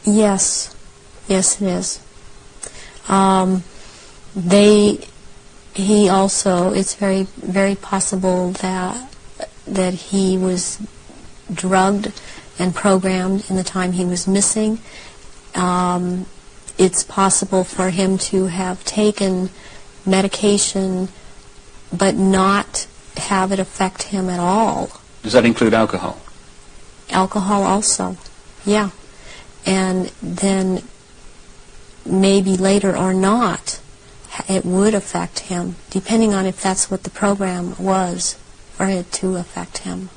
Yes, yes, it is. He also, it's very, very possible that he was drugged and programmed in the time he was missing. It's possible for him to have taken medication but not have it affect him at all. Does that include alcohol? Alcohol also, yeah. And then maybe later or not, it would affect him, depending on if that's what the program was for it to affect him.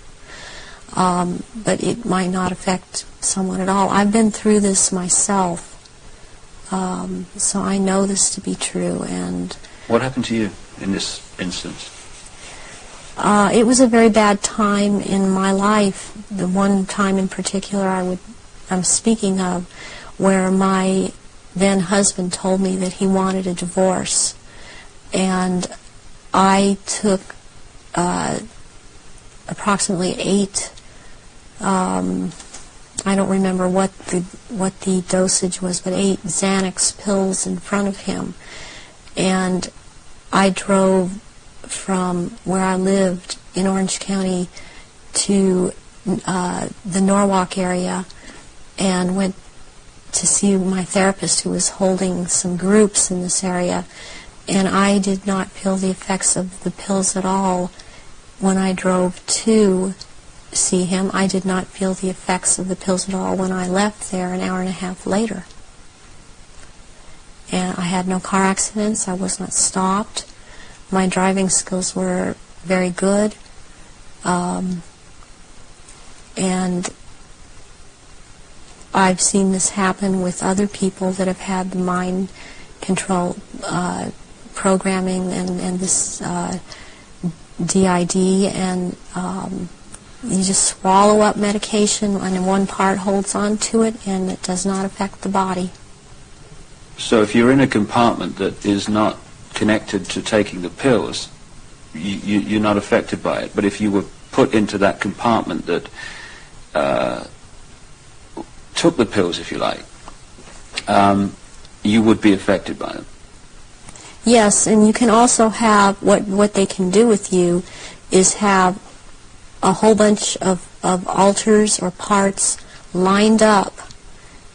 But it might not affect someone at all. I've been through this myself, so I know this to be true. And what happened to you in this instance? It was a very bad time in my life. The one time in particular I'm speaking of, where my then husband told me that he wanted a divorce, and I took approximately 8 I don't remember what the dosage was, but 8 Xanax pills in front of him. And I drove from where I lived in Orange County to the Norwalk area and went to see my therapist, who was holding some groups in this area. And I did not feel the effects of the pills at all when I drove to see him. I did not feel the effects of the pills at all when I left there an hour and a half later. And I had no car accidents. I was not stopped. My driving skills were very good. And I've seen this happen with other people that have had the mind control programming and this DID, and you just swallow up medication and one part holds on to it and it does not affect the body. So if you're in a compartment that is not connected to taking the pills, you're not affected by it. But if you were put into that compartment that took the pills, if you like, you would be affected by them. Yes, and you can also have, what they can do with you is have a whole bunch of alters or parts lined up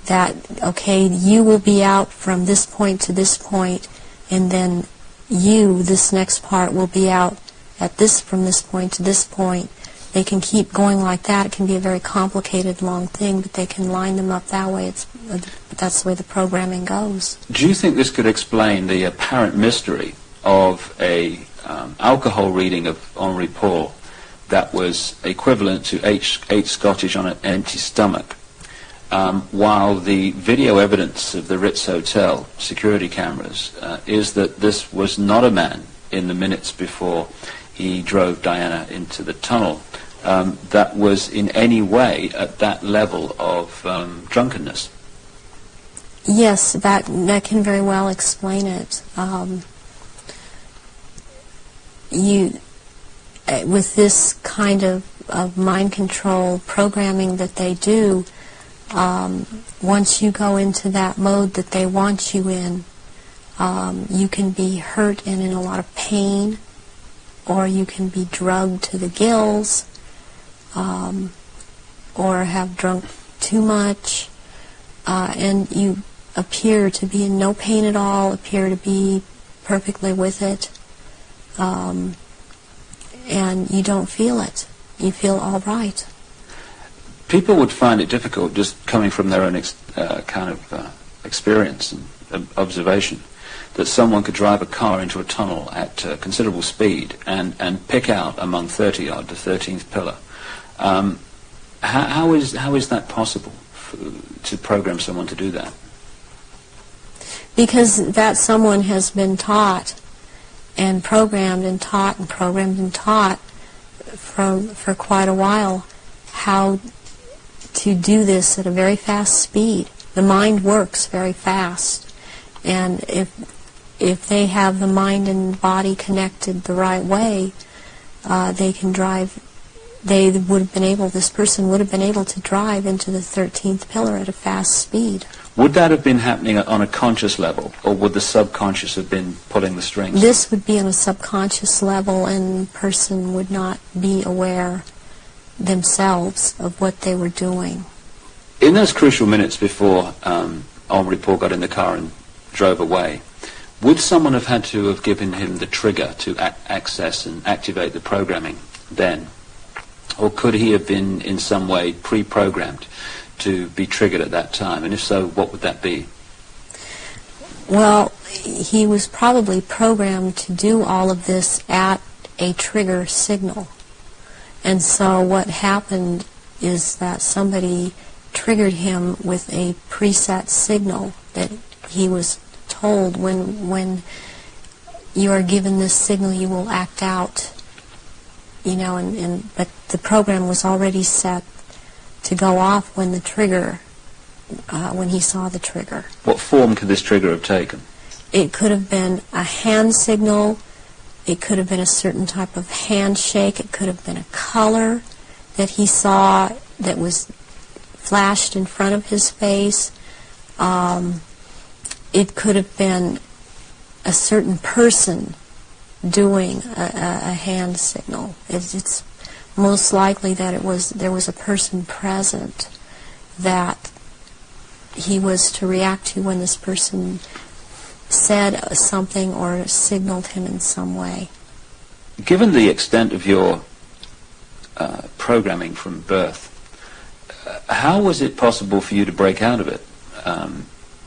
that, okay, you will be out from this point to this point, and then you, this next part, will be out at this, from this point to this point. They can keep going like that. It can be a very complicated, long thing, but they can line them up that way. That's the way the programming goes. Do you think this could explain the apparent mystery of a alcohol reading of Henri Paul that was equivalent to 8 Scottish on an empty stomach, while the video evidence of the Ritz Hotel security cameras is that this was not a man in the minutes before he drove Diana into the tunnel that was in any way at that level of drunkenness? Yes, that can very well explain it. With this kind of mind control programming that they do, once you go into that mode that they want you in, you can be hurt and in a lot of pain, or you can be drugged to the gills, or have drunk too much, and you appear to be in no pain at all, appear to be perfectly with it, and you don't feel it. You feel all right. People would find it difficult, just coming from their own experience and observation, that someone could drive a car into a tunnel at considerable speed and pick out among 30-odd the 13th pillar. How is that possible to program someone to do that? Because that someone has been taught and programmed and taught and programmed and taught for quite a while how to do this at a very fast speed. The mind works very fast, and if they have the mind and body connected the right way, they can drive. They would have been able. This person would have been able to drive into the 13th pillar at a fast speed. Would that have been happening on a conscious level, or would the subconscious have been pulling the strings? This would be on a subconscious level, and the person would not be aware themselves of what they were doing. In those crucial minutes before Henri Paul got in the car and drove away, would someone have had to have given him the trigger to access and activate the programming then? Or could he have been in some way pre-programmed to be triggered at that time? And if so, what would that be? Well, he was probably programmed to do all of this at a trigger signal. And so what happened is that somebody triggered him with a preset signal that he was told, when you are given this signal, you will act out. But the program was already set to go off when the trigger, when he saw the trigger. What form could this trigger have taken? It could have been a hand signal. It could have been a certain type of handshake. It could have been a color that he saw that was flashed in front of his face. It could have been a certain person doing a hand signal. It's most likely that there was a person present that he was to react to when this person said something or signaled him in some way. Given the extent of your programming from birth, how was it possible for you to break out of it,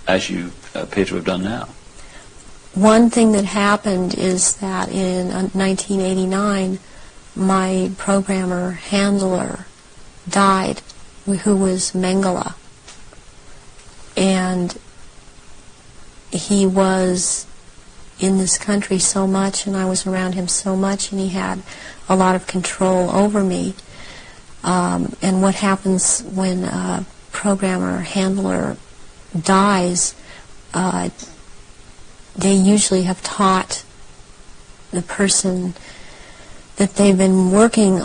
as you appear to have done now? One thing that happened is that in 1989, my programmer handler died, who was Mengele. And he was in this country so much, and I was around him so much, and he had a lot of control over me. And what happens when a programmer handler dies, they usually have taught the person that they've been working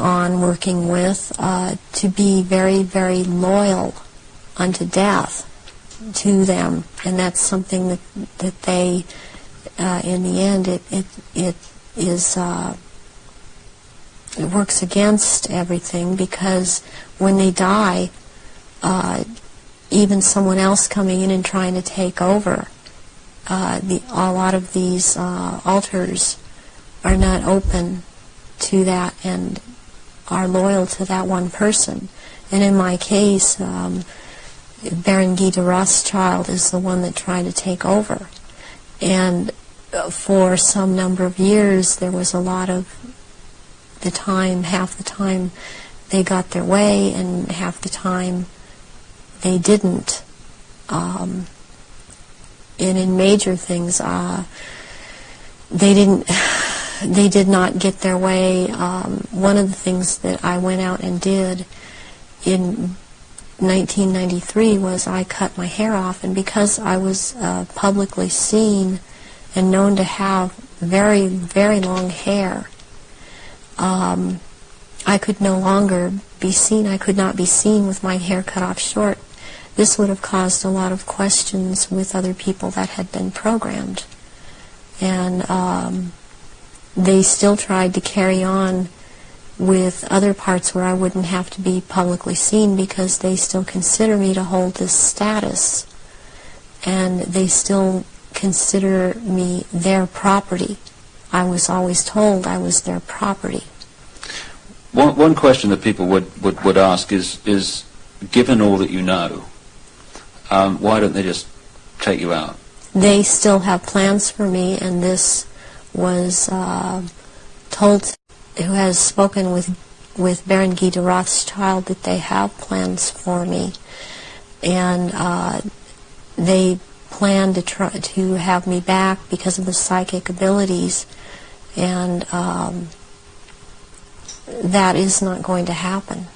with, to be very, very loyal unto death to them, and that's something that they, in the end, it works against everything, because when they die, even someone else coming in and trying to take over, a lot of these altars are not open to that and are loyal to that one person. And in my case, Baron Guy de Rothschild is the one that tried to take over. And for some number of years, there was a lot of the time, half the time they got their way, and half the time they didn't. And in major things, they did not get their way. One of the things that I went out and did in 1993 was I cut my hair off, and because I was publicly seen and known to have very, very long hair, I could no longer be seen. I could not be seen with my hair cut off short. This would have caused a lot of questions with other people that had been programmed. And they still tried to carry on with other parts where I wouldn't have to be publicly seen, because they still consider me to hold this status. And they still consider me their property. I was always told I was their property. One question that people would ask is, given all that you know, why don't they just take you out? They still have plans for me, and this was told, who has spoken with Baron Guy de Rothschild, that they have plans for me, and they plan to try to have me back because of the psychic abilities, and that is not going to happen.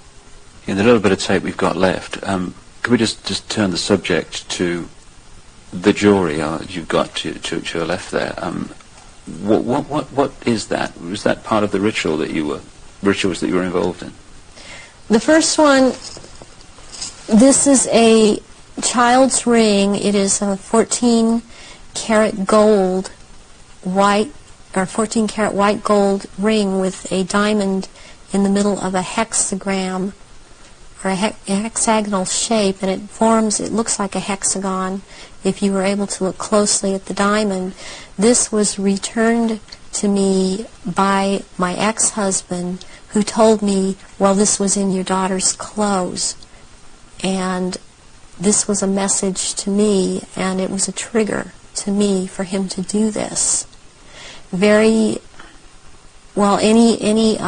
In the little bit of tape we've got left, can we just turn the subject to the jury you've got to your left there? What is that? Was that part of the rituals that you were involved in? The first one, this is a child's ring. It is a 14-karat gold white, or 14-karat white gold ring with a diamond in the middle of a hexagram, or a hexagonal shape, and it looks like a hexagon if you were able to look closely at the diamond. This was returned to me by my ex-husband, who told me, well, this was in your daughter's clothes. And this was a message to me, and it was a trigger to me for him to do this. Very well, any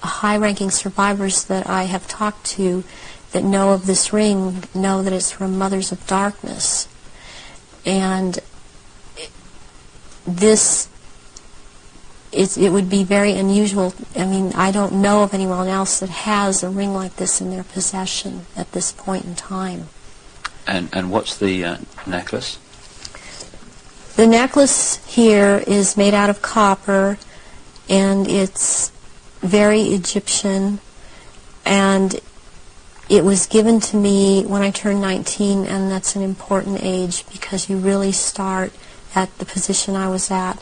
high-ranking survivors that I have talked to that know of this ring know that it's from Mothers of Darkness. And it would be very unusual. I mean, I don't know of anyone else that has a ring like this in their possession at this point in time. And what's the necklace? The necklace here is made out of copper, and it's very Egyptian, and it was given to me when I turned 19, and that's an important age because you really start at the position I was at,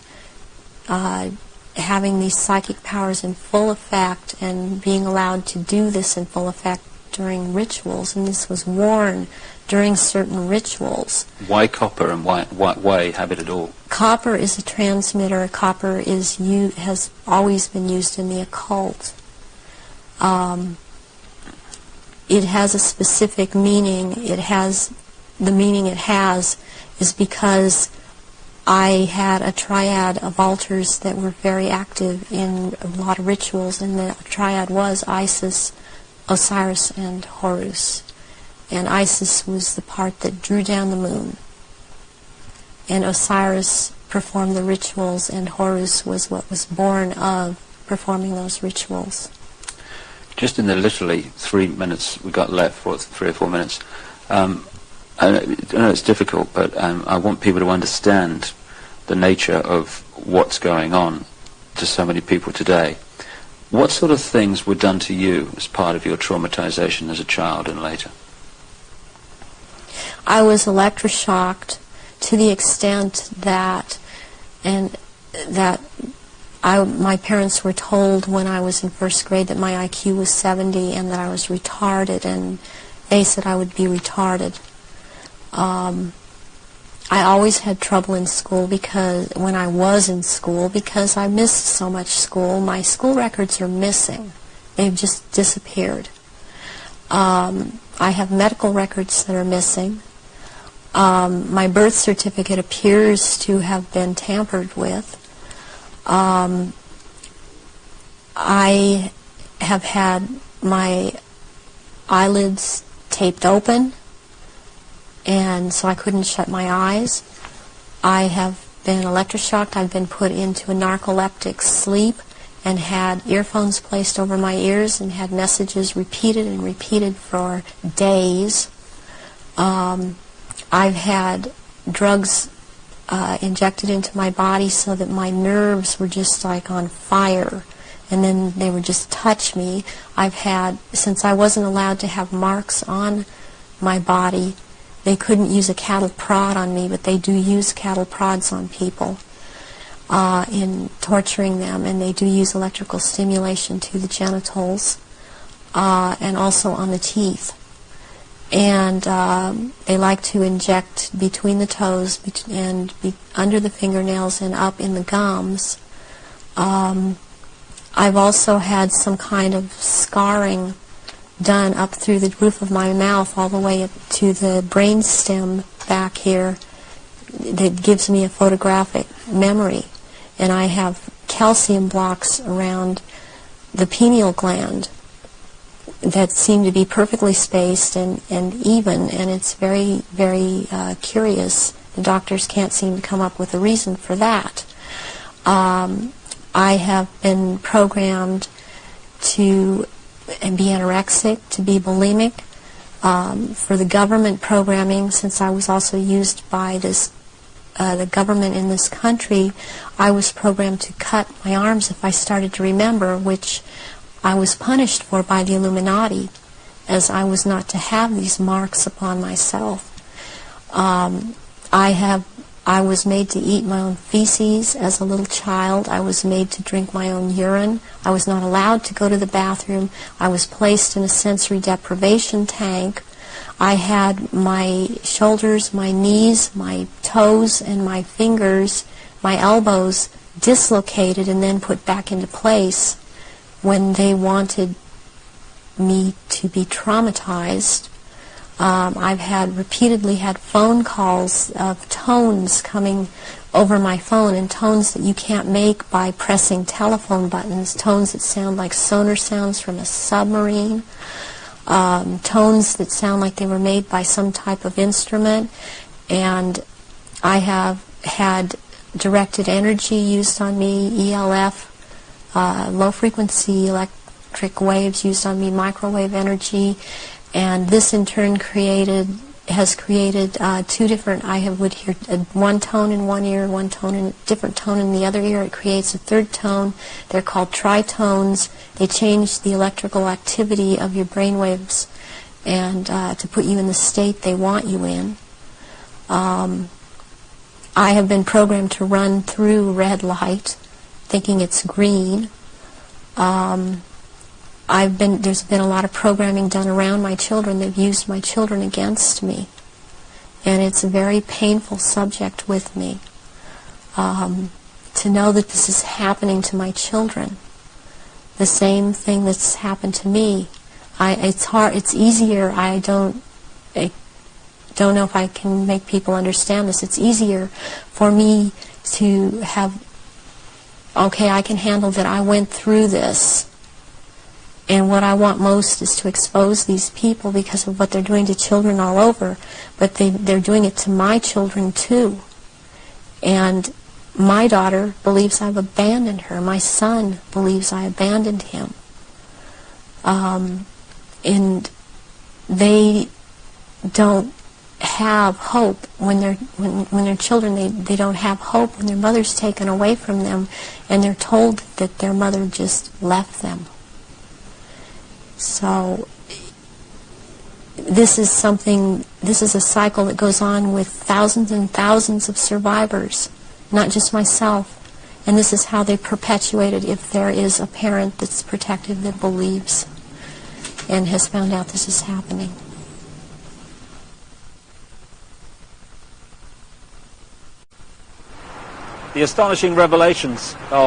having these psychic powers in full effect and being allowed to do this in full effect during rituals, and this was worn during certain rituals. Why copper and why have it at all? Copper is a transmitter. Copper has always been used in the occult. It has a specific meaning. The meaning it has is because I had a triad of altars that were very active in a lot of rituals, and the triad was Isis, Osiris, and Horus. And Isis was the part that drew down the moon. And Osiris performed the rituals, and Horus was what was born of performing those rituals. Just in the literally 3 minutes we got left, 3 or 4 minutes, I know it's difficult, but I want people to understand the nature of what's going on to so many people today. What sort of things were done to you as part of your traumatization as a child and later? I was electroshocked to the extent that my parents were told when I was in first grade that my IQ was 70 and that I was retarded, and they said I would be retarded. I always had trouble in school when I was in school because I missed so much school. My school records are missing. They've just disappeared. I have medical records that are missing. My birth certificate appears to have been tampered with. I have had my eyelids taped open, and so I couldn't shut my eyes. I have been electroshocked. I've been put into a narcoleptic sleep and had earphones placed over my ears and had messages repeated and repeated for days. I've had drugs injected into my body so that my nerves were just like on fire, and then they would just touch me. Since I wasn't allowed to have marks on my body, they couldn't use a cattle prod on me, but they do use cattle prods on people in torturing them, and they do use electrical stimulation to the genitals and also on the teeth. And they like to inject between the toes and under the fingernails and up in the gums. I've also had some kind of scarring done up through the roof of my mouth all the way up to the brain stem back here that gives me a photographic memory. And I have calcium blocks around the pineal gland that seem to be perfectly spaced and even, and it's very, very curious. The doctors can't seem to come up with a reason for that. I have been programmed to be anorexic, to be bulimic. For the government programming, since I was also used by the government in this country, I was programmed to cut my arms if I started to remember, which I was punished for by the Illuminati, as I was not to have these marks upon myself. I was made to eat my own feces as a little child. I was made to drink my own urine. I was not allowed to go to the bathroom. I was placed in a sensory deprivation tank. I had my shoulders, my knees, my toes, and my fingers, my elbows dislocated and then put back into place when they wanted me to be traumatized. I've repeatedly had phone calls of tones coming over my phone, and tones that you can't make by pressing telephone buttons, tones that sound like sonar sounds from a submarine, tones that sound like they were made by some type of instrument. And I have had directed energy used on me, ELF, low-frequency electric waves used on me, microwave energy, and this in turn has created two different. I would hear one tone in one ear, one tone in different tone in the other ear. It creates a third tone. They're called tritones. They change the electrical activity of your brain waves and to put you in the state they want you in. I have been programmed to run through red light, thinking it's green. There's been a lot of programming done around my children. They've used my children against me, and it's a very painful subject with me. To know that this is happening to my children, the same thing that's happened to me. It's hard. It's easier. I don't know if I can make people understand this. It's easier for me to have, okay, I can handle that I went through this. And what I want most is to expose these people because of what they're doing to children all over. But they're doing it to my children too. And my daughter believes I've abandoned her. My son believes I abandoned him. And they don't have hope when they're children. They don't have hope when their mother's taken away from them, and they're told that their mother just left them. So this is a cycle that goes on with thousands and thousands of survivors, not just myself. And this is how they perpetuate it if there is a parent that's protective that believes and has found out this is happening. The astonishing revelations of